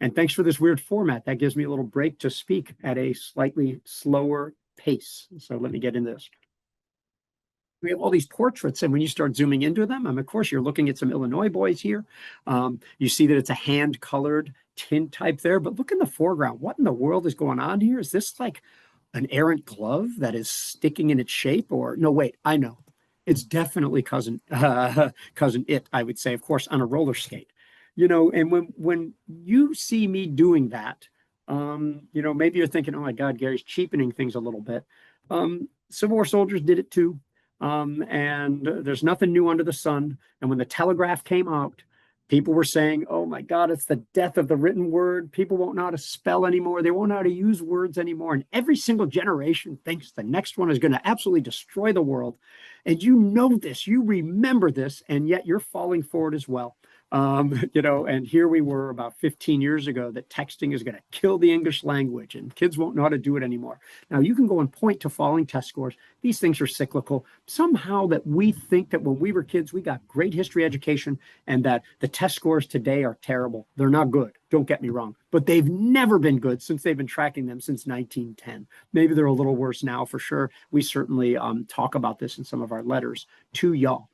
And thanks for this weird format. That gives me a little break to speak at a slightly slower pace. So let me get into this. We have all these portraits, and when you start zooming into them, of course, you're looking at some Illinois boys here. You see that it's a hand-colored tint type there, but look in the foreground. What in the world is going on here? Is this like an errant glove that is sticking in its shape? Or no, wait, I know. It's definitely cousin It, I would say, of course, on a roller skate. And when you see me doing that, maybe you're thinking, oh my God, Gary's cheapening things a little bit. Civil War soldiers did it too. And there's nothing new under the sun. And when the telegraph came out, people were saying, oh my God, it's the death of the written word. People won't know how to spell anymore. They won't know how to use words anymore. And every single generation thinks the next one is going to absolutely destroy the world. And you know this, you remember this, and yet you're falling for it as well. And here we were about 15 years ago that texting is going to kill the English language and kids won't know how to do it anymore. Now, you can go and point to falling test scores. These things are cyclical. Somehow that we think that when we were kids, we got great history education and that the test scores today are terrible. They're not good. Don't get me wrong, but they've never been good since they've been tracking them since 1910. Maybe they're a little worse now for sure. We certainly talk about this in some of our letters to y'all.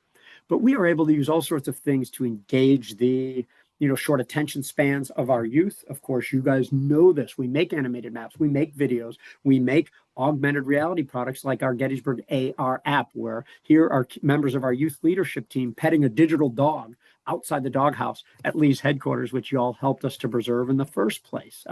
But we are able to use all sorts of things to engage the short attention spans of our youth. Of course, you guys know this. We make animated maps, we make videos, we make augmented reality products like our Gettysburg AR app, where here are members of our youth leadership team petting a digital dog outside the doghouse at Lee's headquarters, which y'all helped us to preserve in the first place.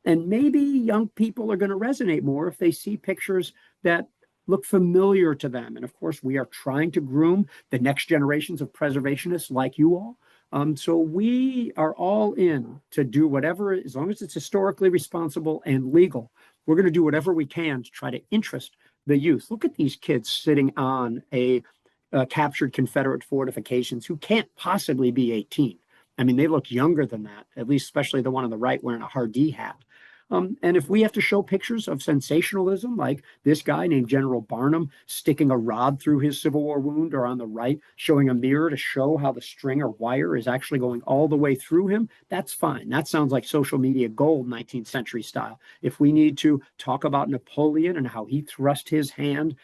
And maybe young people are going to resonate more if they see pictures that look familiar to them. And of course, we are trying to groom the next generations of preservationists like you all. So we are all in to do whatever, as long as it's historically responsible and legal, we're going to do whatever we can to try to interest the youth. Look at these kids sitting on a captured Confederate fortifications who can't possibly be 18. I mean, they look younger than that, at least especially the one on the right wearing a Hardee hat. And if we have to show pictures of sensationalism, like this guy named General Barnum sticking a rod through his Civil War wound, or on the right, showing a mirror to show how the string or wire is actually going all the way through him, that's fine. That sounds like social media gold, 19th century style. If we need to talk about Napoleon and how he thrust his hand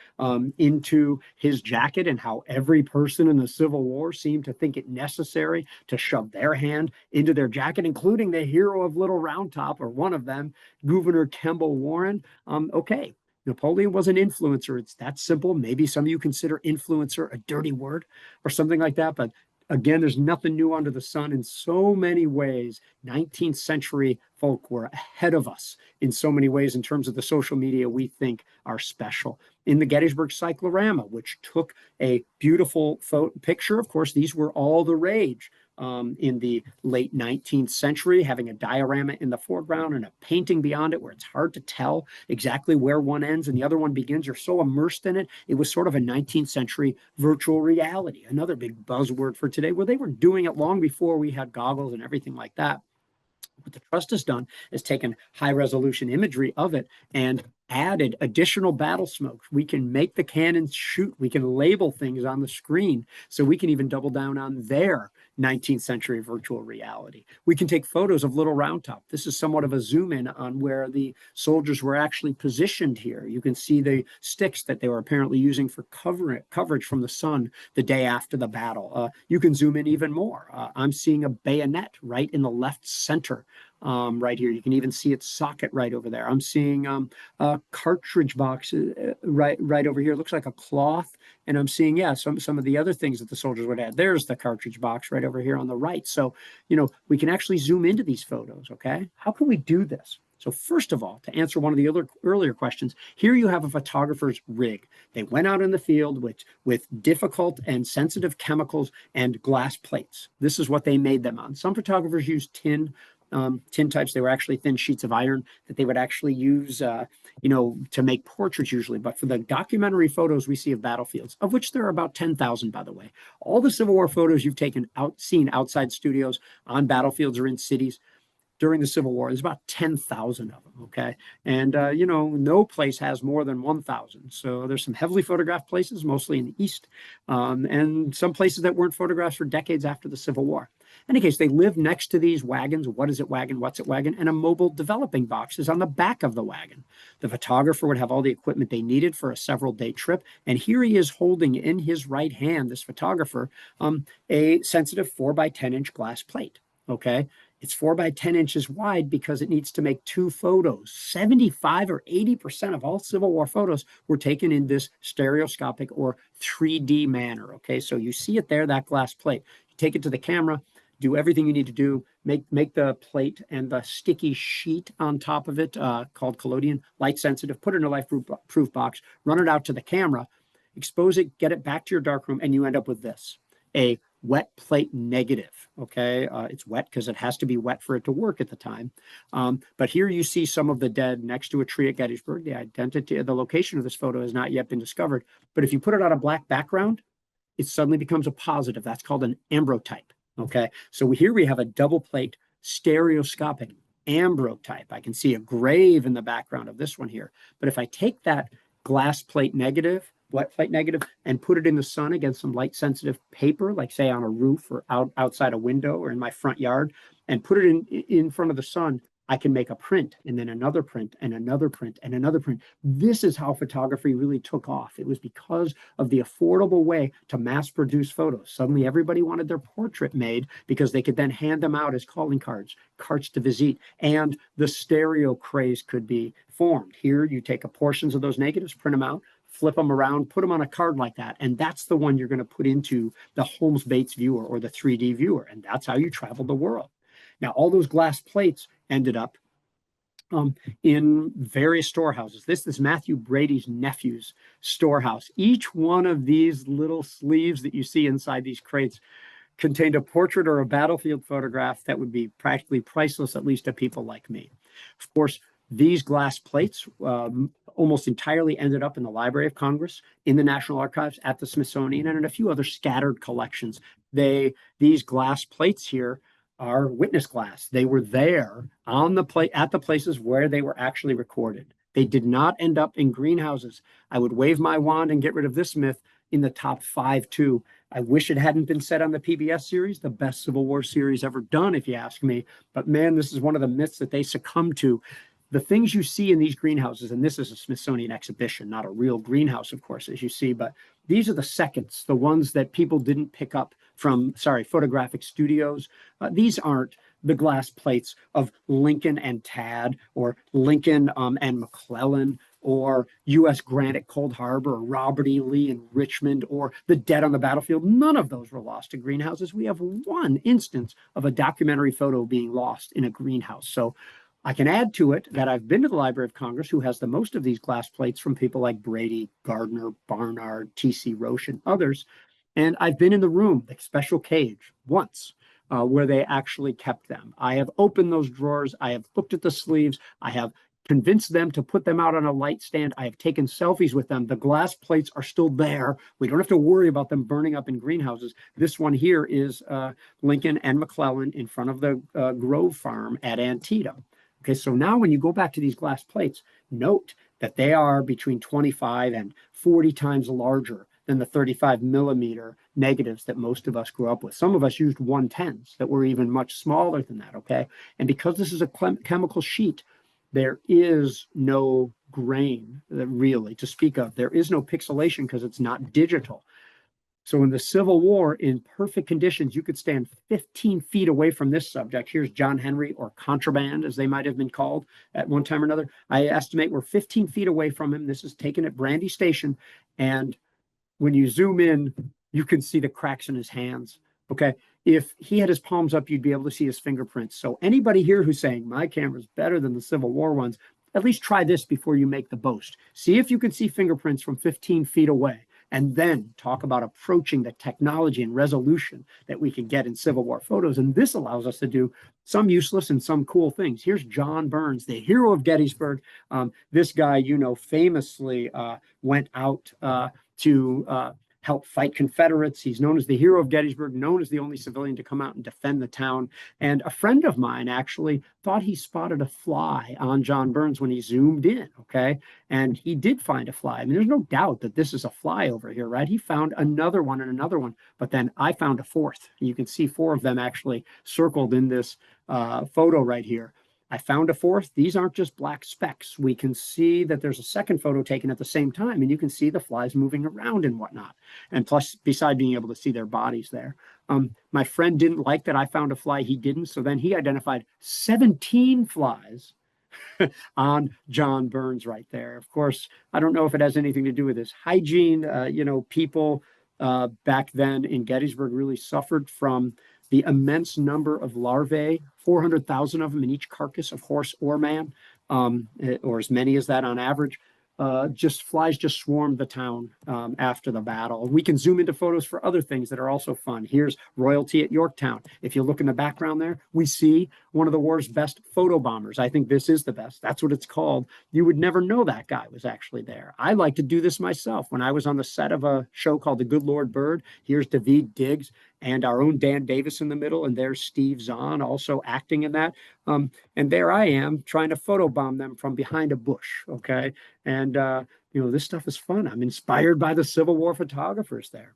into his jacket and how every person in the Civil War seemed to think it necessary to shove their hand into their jacket, including the hero of Little Round Top, or one of them, Gouverneur Kemble Warren. Okay, Napoleon was an influencer. It's that simple. Maybe some of you consider influencer a dirty word or something like that. But again, there's nothing new under the sun in so many ways. 19th century folk were ahead of us in so many ways in terms of the social media we think are special. In the Gettysburg Cyclorama, which took a beautiful picture, of course, these were all the rage. In the late 19th century, having a diorama in the foreground and a painting beyond it where it's hard to tell exactly where one ends and the other one begins. You're so immersed in it. It was sort of a 19th century virtual reality, another big buzzword for today, where they were doing it long before we had goggles and everything like that. What the trust has done is taken high resolution imagery of it and added additional battle smokes. We can make the cannons shoot. We can label things on the screen. So we can even double down on their 19th century virtual reality. We can take photos of Little Round Top. This is somewhat of a zoom in on where the soldiers were actually positioned here. You can see the sticks that they were apparently using for coverage from the sun the day after the battle. You can zoom in even more. I'm seeing a bayonet right in the left center. Right here, you can even see its socket right over there. I'm seeing a cartridge box right over here. It looks like a cloth, and I'm seeing some of the other things that the soldiers would add. There's the cartridge box right over here on the right. So we can actually zoom into these photos. Okay, how can we do this? So first of all, to answer one of the earlier questions, here you have a photographer's rig. They went out in the field with difficult and sensitive chemicals and glass plates. This is what they made them on. Some photographers use tin types. They were actually thin sheets of iron that they would actually use, to make portraits usually. But for the documentary photos we see of battlefields, of which there are about 10,000, by the way, all the Civil War photos you've seen outside studios on battlefields or in cities during the Civil War, there's about 10,000 of them, okay? And, no place has more than 1,000. So there's some heavily photographed places, mostly in the East, and some places that weren't photographed for decades after the Civil War. In any case, they live next to these wagons. What is it wagon? What's it wagon? And a mobile developing box is on the back of the wagon. The photographer would have all the equipment they needed for a several-day trip. And here he is holding in his right hand, this photographer, a sensitive 4x10-inch glass plate, okay? It's 4 by 10 inches wide because it needs to make 2 photos. 75 or 80% of all Civil War photos were taken in this stereoscopic or 3D manner. Okay, so you see it there, that glass plate. You take it to the camera, do everything you need to do, make the plate and the sticky sheet on top of it, called collodion, light sensitive, put it in a life-proof box, run it out to the camera, expose it, get it back to your darkroom, and you end up with this, a wet plate negative. Okay, it's wet because it has to be wet for it to work at the time. But here you see some of the dead next to a tree at Gettysburg. The location of this photo has not yet been discovered. But if you put it on a black background, it suddenly becomes a positive. That's called an ambrotype. Okay, so here we have a double plate stereoscopic ambrotype. I can see a grave in the background of this one here. But if I take that glass plate negative, wet plate negative, and put it in the sun against some light sensitive paper, like say on a roof or outside a window or in my front yard, and put it in front of the sun, I can make a print and then another print and another print and another print. This is how photography really took off. It was because of the affordable way to mass produce photos. Suddenly everybody wanted their portrait made because they could then hand them out as calling cards, cartes de visite, and the stereo craze could be formed. Here you take portions of those negatives, print them out, flip them around, put them on a card like that. And that's the one you're going to put into the Holmes-Bates viewer or the 3D viewer. And that's how you travel the world. Now, all those glass plates ended up in various storehouses. This is Matthew Brady's nephew's storehouse. Each one of these little sleeves that you see inside these crates contained a portrait or a battlefield photograph that would be practically priceless, at least to people like me. Of course, these glass plates almost entirely ended up in the Library of Congress, in the National Archives, at the Smithsonian, and in a few other scattered collections. These glass plates here are witness glass. They were there on the plate at the places where they were actually recorded. They did not end up in greenhouses. I would wave my wand and get rid of this myth in the top 5 too. I wish it hadn't been said on the PBS series, the best Civil War series ever done, if you ask me. But man, this is one of the myths that they succumb to. The things you see in these greenhouses, and this is a Smithsonian exhibition, not a real greenhouse, of course, as you see, but these are the seconds, the ones that people didn't pick up from, photographic studios. These aren't the glass plates of Lincoln and Tad, or Lincoln and McClellan, or U.S. Grant at Cold Harbor, or Robert E. Lee in Richmond, or the dead on the battlefield. None of those were lost to greenhouses. We have one instance of a documentary photo being lost in a greenhouse. So I can add to it that I've been to the Library of Congress, who has the most of these glass plates from people like Brady, Gardner, Barnard, T.C. Roche, and others. And I've been in the room, the special cage, once, where they actually kept them. I have opened those drawers. I have looked at the sleeves. I have convinced them to put them out on a light stand. I have taken selfies with them. The glass plates are still there. We don't have to worry about them burning up in greenhouses. This one here is Lincoln and McClellan in front of the Grove Farm at Antietam. Okay, so now when you go back to these glass plates, note that they are between 25 and 40 times larger than the 35 millimeter negatives that most of us grew up with. Some of us used 110s that were even much smaller than that, okay? And because this is a chemical sheet, there is no grain really to speak of. There is no pixelation because it's not digital. So in the Civil War, in perfect conditions, you could stand 15 feet away from this subject. Here's John Henry, or Contraband, as they might have been called at one time or another. I estimate we're 15 feet away from him. This is taken at Brandy Station. And when you zoom in, you can see the cracks in his hands. Okay. If he had his palms up, you'd be able to see his fingerprints. So anybody here who's saying my camera's better than the Civil War ones, at least try this before you make the boast. See if you can see fingerprints from 15 feet away, and then talk about approaching the technology and resolution that we can get in Civil War photos. And this allows us to do some useless and some cool things. Here's John Burns, the hero of Gettysburg. This guy, you know, famously went out to help fight Confederates. He's known as the hero of Gettysburg, known as the only civilian to come out and defend the town. And a friend of mine actually thought he spotted a fly on John Burns when he zoomed in, okay? And he did find a fly. I mean, there's no doubt that this is a fly over here, right? He found another one and another one, but then I found a fourth. You can see 4 of them actually circled in this photo right here. I found a fourth. These aren't just black specks. We can see that there's a second photo taken at the same time, and you can see the flies moving around and whatnot. And plus, beside being able to see their bodies there. My friend didn't like that I found a fly. He didn't. So then he identified 17 flies on John Burns right there. Of course, I don't know if it has anything to do with his hygiene. You know, people back then in Gettysburg really suffered from the immense number of larvae, 400,000 of them in each carcass of horse or man, or as many as that on average. Flies just swarmed the town after the battle. We can zoom into photos for other things that are also fun. Here's royalty at Yorktown. If you look in the background there, we see one of the war's best photo bombers. I think this is the best. That's what it's called. You would never know that guy was actually there. I like to do this myself. When I was on the set of a show called The Good Lord Bird, here's Daveed Diggs and our own Dan Davis in the middle, and there's Steve Zahn also acting in that. And there I am trying to photobomb them from behind a bush, okay? And, you know, this stuff is fun. I'm inspired by the Civil War photographers there.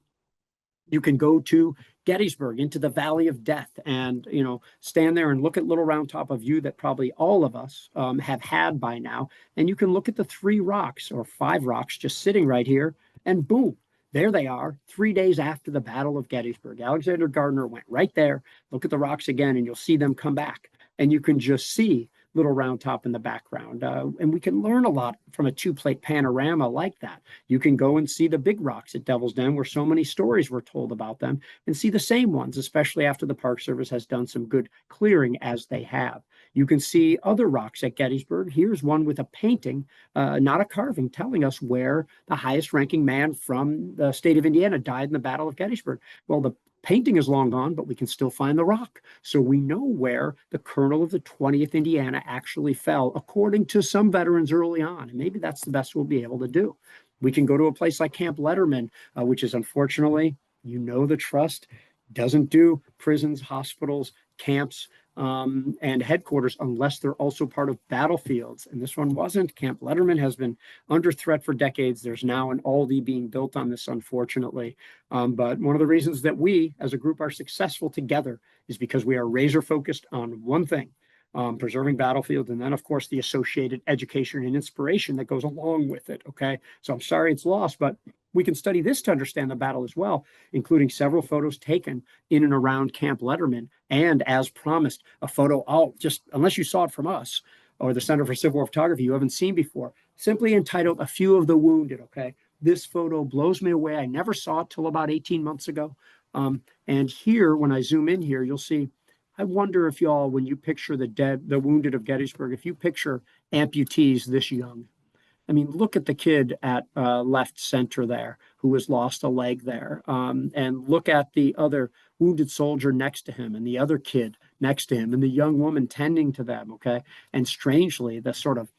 You can go to Gettysburg, into the Valley of Death, and, you know, stand there and look at Little Round Top, a view that probably all of us have had by now. And you can look at the 3 rocks or 5 rocks just sitting right here, and boom, there they are, 3 days after the Battle of Gettysburg. Alexander Gardner went right there. Look at the rocks again, and you'll see them come back. And you can just see Little Round Top in the background. And we can learn a lot from a 2-plate panorama like that. You can go and see the big rocks at Devil's Den, where so many stories were told about them, and see the same ones, especially after the Park Service has done some good clearing, as they have. You can see other rocks at Gettysburg. Here's one with a painting, not a carving, telling us where the highest ranking man from the state of Indiana died in the Battle of Gettysburg. Well, the painting is long gone, but we can still find the rock. So we know where the colonel of the 20th Indiana actually fell, according to some veterans early on. And maybe that's the best we'll be able to do. We can go to a place like Camp Letterman, which is, unfortunately, you know, the trust doesn't do prisons, hospitals, camps, and headquarters unless they're also part of battlefields. And this one wasn't. Camp Letterman has been under threat for decades. There's now an Aldi being built on this, unfortunately. But one of the reasons that we as a group are successful together is because we are razor focused on one thing, preserving battlefields, and then, of course, the associated education and inspiration that goes along with it, okay? So I'm sorry it's lost, but we can study this to understand the battle as well, including several photos taken in and around Camp Letterman, and, as promised, a photo, just unless you saw it from us or the Center for Civil War Photography, you haven't seen before, simply entitled A Few of the Wounded, okay? This photo blows me away. I never saw it till about 18 months ago. And here, when I zoom in here, you'll see, I wonder if y'all, when you picture the dead, the wounded of Gettysburg, if you picture amputees this young. I mean, look at the kid at left center there who has lost a leg there. And look at the other wounded soldier next to him, and the other kid next to him, and the young woman tending to them, okay? And strangely, the sort of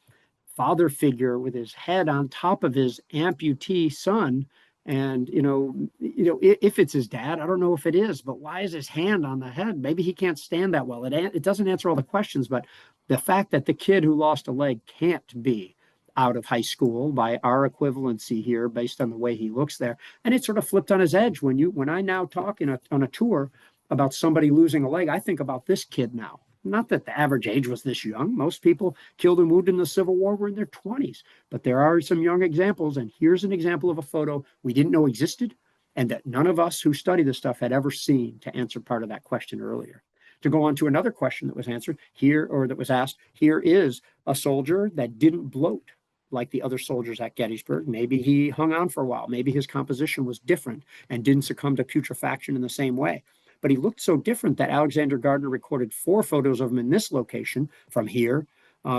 father figure with his head on top of his amputee son. And, if it's his dad, I don't know if it is, but why is his hand on the head? Maybe he can't stand that well. It doesn't answer all the questions, but the fact that the kid who lost a leg can't be out of high school by our equivalency here based on the way he looks there. And it sort of flipped on his edge when I now talk on a tour about somebody losing a leg. I think about this kid now. Not that the average age was this young. Most people killed and wounded in the Civil War were in their 20s, but there are some young examples. And here's an example of a photo we didn't know existed and that none of us who study this stuff had ever seen, to answer part of that question earlier. To go on to another question that was answered here, or that was asked, here is a soldier that didn't bloat like the other soldiers at Gettysburg. Maybe he hung on for a while. Maybe his composition was different and didn't succumb to putrefaction in the same way. But he looked so different that Alexander Gardner recorded 4 photos of him in this location from here.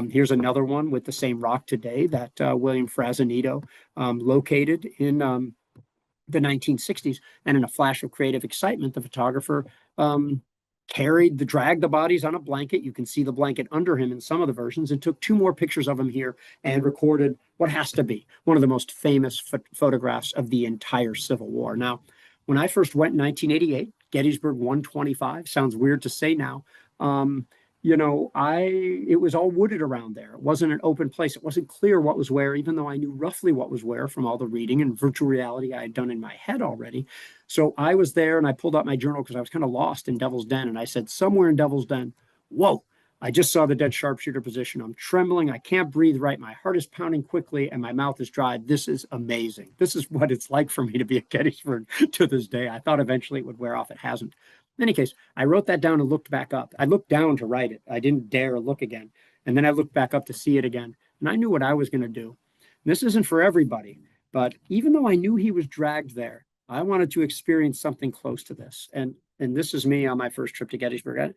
Here's another one with the same rock today that William Frazanito located in the 1960s. And in a flash of creative excitement, the photographer dragged the bodies on a blanket. You can see the blanket under him in some of the versions, and took 2 more pictures of him here and recorded what has to be one of the most famous photographs of the entire Civil War. Now, when I first went in 1988, Gettysburg 125, sounds weird to say now. It was all wooded around there. It wasn't an open place. It wasn't clear what was where, even though I knew roughly what was where from all the reading and virtual reality I had done in my head already. So I was there and I pulled out my journal because I was kind of lost in Devil's Den. And I said, somewhere in Devil's Den, whoa, I just saw the dead sharpshooter position. I'm trembling. I can't breathe right. My heart is pounding quickly and my mouth is dry. This is amazing. This is what it's like for me to be at Gettysburg to this day. I thought eventually it would wear off. It hasn't. In any case, I wrote that down and looked back up. I looked down to write it. I didn't dare look again. And then I looked back up to see it again. And I knew what I was going to do. And this isn't for everybody, but even though I knew he was dragged there, I wanted to experience something close to this. And this is me on my first trip to Gettysburg.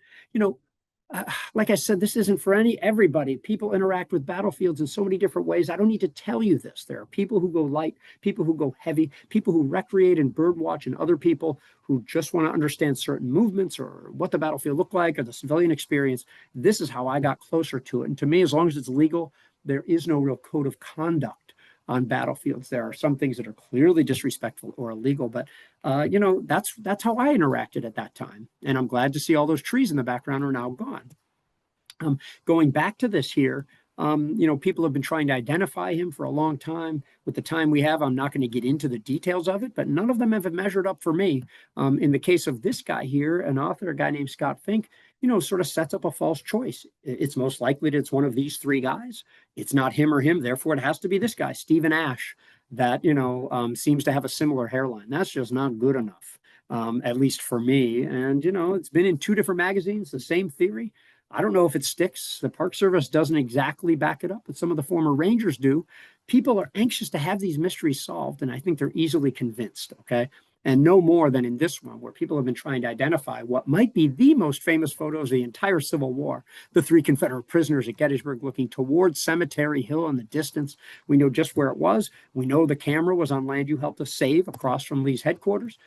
Like I said, this isn't for everybody. People interact with battlefields in so many different ways. I don't need to tell you this. There are people who go light, people who go heavy, people who recreate and birdwatch, and other people who just want to understand certain movements or what the battlefield looked like or the civilian experience. This is how I got closer to it. And to me, as long as it's legal, there is no real code of conduct on battlefields. There are some things that are clearly disrespectful or illegal, but that's how I interacted at that time. And I'm glad to see all those trees in the background are now gone. Going back to this here, people have been trying to identify him for a long time. With the time we have, I'm not going to get into the details of it, but none of them have measured up for me. In the case of this guy here, an author, a guy named Scott Fink, sort of sets up a false choice. It's most likely that it's one of these 3 guys. It's not him or him. Therefore, it has to be this guy, Stephen Ash, that, seems to have a similar hairline. That's just not good enough, at least for me. And, it's been in 2 different magazines, the same theory. I don't know if it sticks. The Park Service doesn't exactly back it up, but some of the former Rangers do. People are anxious to have these mysteries solved, and I think they're easily convinced, okay? And no more than in this one, where people have been trying to identify what might be the most famous photos of the entire Civil War, the 3 Confederate prisoners at Gettysburg looking towards Cemetery Hill in the distance. We know just where it was. We know the camera was on land you helped us save across from Lee's headquarters.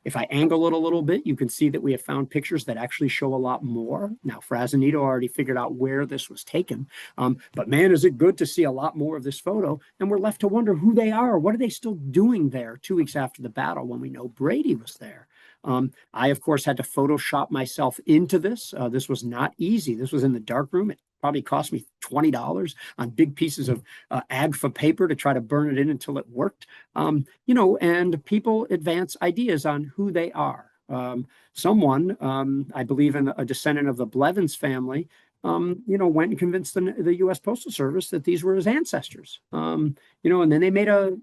If I angle it a little bit, you can see that we have found pictures that actually show a lot more. Now, Frazanito already figured out where this was taken. But man, is it good to see a lot more of this photo. And we're left to wonder who they are. What are they still doing there 2 weeks after the battle when we know Brady was there? I, of course, had to Photoshop myself into this. This was not easy. This was in the darkroom. It probably cost me $20 on big pieces of AGFA paper to try to burn it in until it worked. And people advance ideas on who they are. Someone, I believe in a descendant of the Blevins family, went and convinced the U.S. Postal Service that these were his ancestors. And then they made a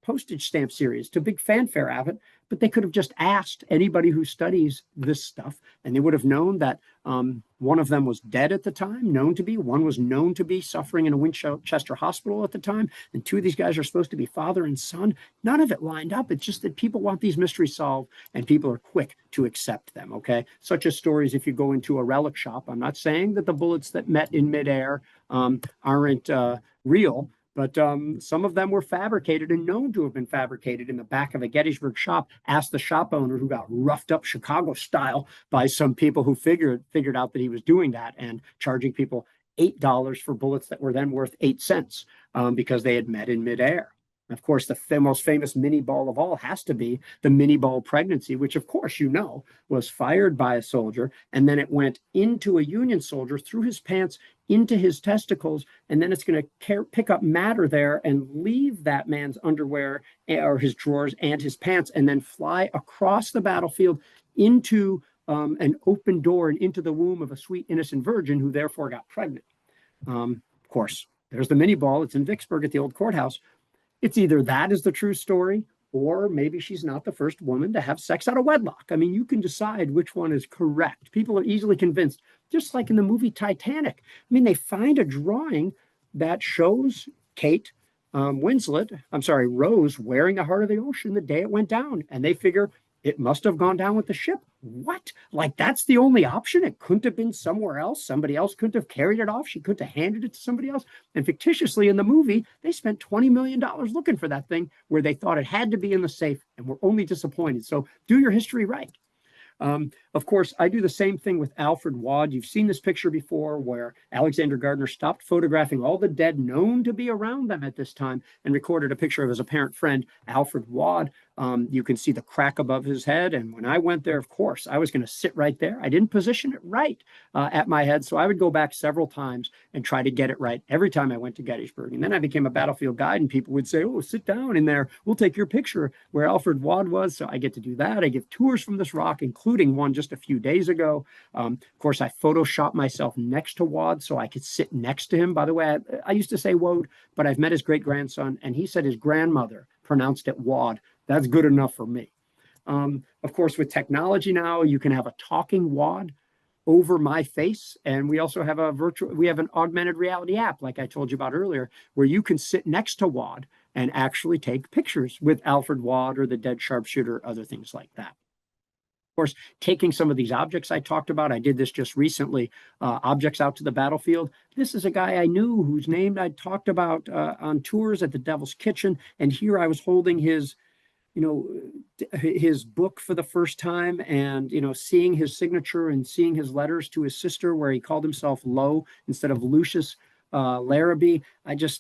postage stamp series to big fanfare of it, but they could have just asked anybody who studies this stuff, and they would have known that one of them was dead at the time, one was known to be suffering in a Winchester hospital at the time, and 2 of these guys are supposed to be father and son. None of it lined up. It's just that people want these mysteries solved, and people are quick to accept them, okay? Such as stories if you go into a relic shop. I'm not saying that the bullets that met in midair aren't real, but some of them were fabricated and known to have been fabricated in the back of a Gettysburg shop. Asked the shop owner, who got roughed up Chicago style by some people who figured out that he was doing that and charging people $8 for bullets that were then worth 8 cents because they had met in midair. Of course, the most famous mini ball of all has to be the mini ball pregnancy, which, of course, was fired by a soldier. And then it went into a Union soldier through his pants into his testicles. And then it's going to pick up matter there and leave that man's underwear or his drawers and his pants and then fly across the battlefield into an open door and into the womb of a sweet, innocent virgin who therefore got pregnant. Of course, there's the mini ball. It's in Vicksburg at the old courthouse. It's either that is the true story, or maybe she's not the first woman to have sex out of wedlock. I mean, you can decide which one is correct. People are easily convinced, just like in the movie Titanic. I mean, they find a drawing that shows Rose wearing the Heart of the Ocean the day it went down, and they figure it must have gone down with the ship. What? Like, that's the only option? It couldn't have been somewhere else. Somebody else couldn't have carried it off. She couldn't have handed it to somebody else. And fictitiously in the movie, they spent $20 million looking for that thing where they thought it had to be in the safe and were only disappointed. So do your history right. Of course, I do the same thing with Alfred Waud. You've seen this picture before where Alexander Gardner stopped photographing all the dead known to be around them at this time and recorded a picture of his apparent friend, Alfred Waud. You can see the crack above his head. And when I went there, of course, I was going to sit right there. I didn't position it right at my head. So I would go back several times and try to get it right every time I went to Gettysburg. And then I became a battlefield guide and people would say, oh, sit down in there. We'll take your picture where Alfred Waud was. So I get to do that. I give tours from this rock, including one just a few days ago. Of course, I photoshopped myself next to Waud so I could sit next to him. By the way, I used to say Wode, but I've met his great-grandson, and he said his grandmother pronounced it Waud. That's good enough for me. Of course, with technology now, you can have a talking Waud over my face. And we also have an augmented reality app, like I told you about earlier, where you can sit next to Waud and actually take pictures with Alfred Waud or the dead sharpshooter, other things like that. Of course, taking some of these objects I talked about, I did this just recently, objects out to the battlefield. This is a guy I knew whose name I'd talked about on tours at the Devil's Kitchen. And here I was holding his book for the first time and, seeing his signature and seeing his letters to his sister where he called himself Lowe instead of Lucius Larrabee.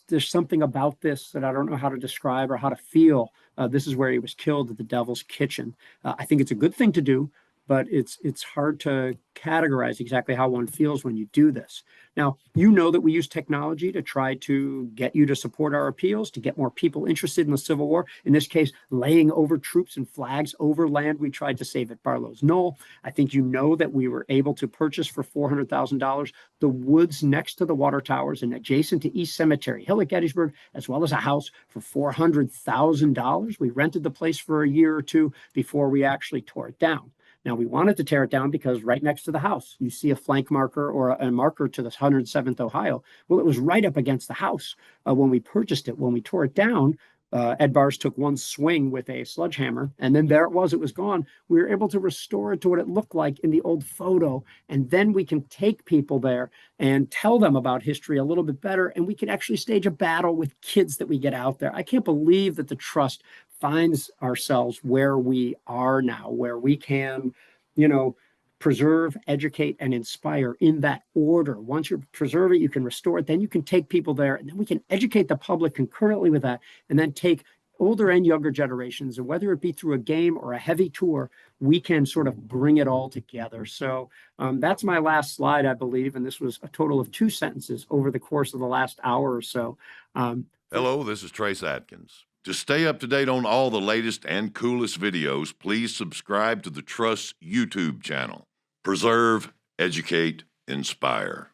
There's something about this that I don't know how to describe or how to feel. This is where he was killed at the Devil's Kitchen. I think it's a good thing to do, but it's hard to categorize exactly how one feels when you do this. Now, that we use technology to try to get you to support our appeals, to get more people interested in the Civil War. In this case, laying over troops and flags over land we tried to save at Barlow's Knoll. I think that we were able to purchase for $400,000 the woods next to the water towers and adjacent to East Cemetery Hill at Gettysburg, as well as a house for $400,000. We rented the place for a year or two before we actually tore it down. Now, we wanted to tear it down because right next to the house, you see a flank marker or a marker to the 107th Ohio. Well, it was right up against the house when we purchased it. When we tore it down, Ed Bars took one swing with a sledgehammer, and then there it was gone. We were able to restore it to what it looked like in the old photo, and then we can take people there and tell them about history a little bit better, and we can actually stage a battle with kids that we get out there. I can't believe that the Trust finds ourselves where we are now, where we can, preserve, educate, and inspire in that order. Once you preserve it, you can restore it, then you can take people there, and then we can educate the public concurrently with that, and then take older and younger generations, and whether it be through a game or a heavy tour, we can sort of bring it all together. So that's my last slide, I believe, and this was a total of 2 sentences over the course of the last hour or so. Hello, this is Trace Atkins. To stay up to date on all the latest and coolest videos, please subscribe to the Trust YouTube channel. Preserve, educate, inspire.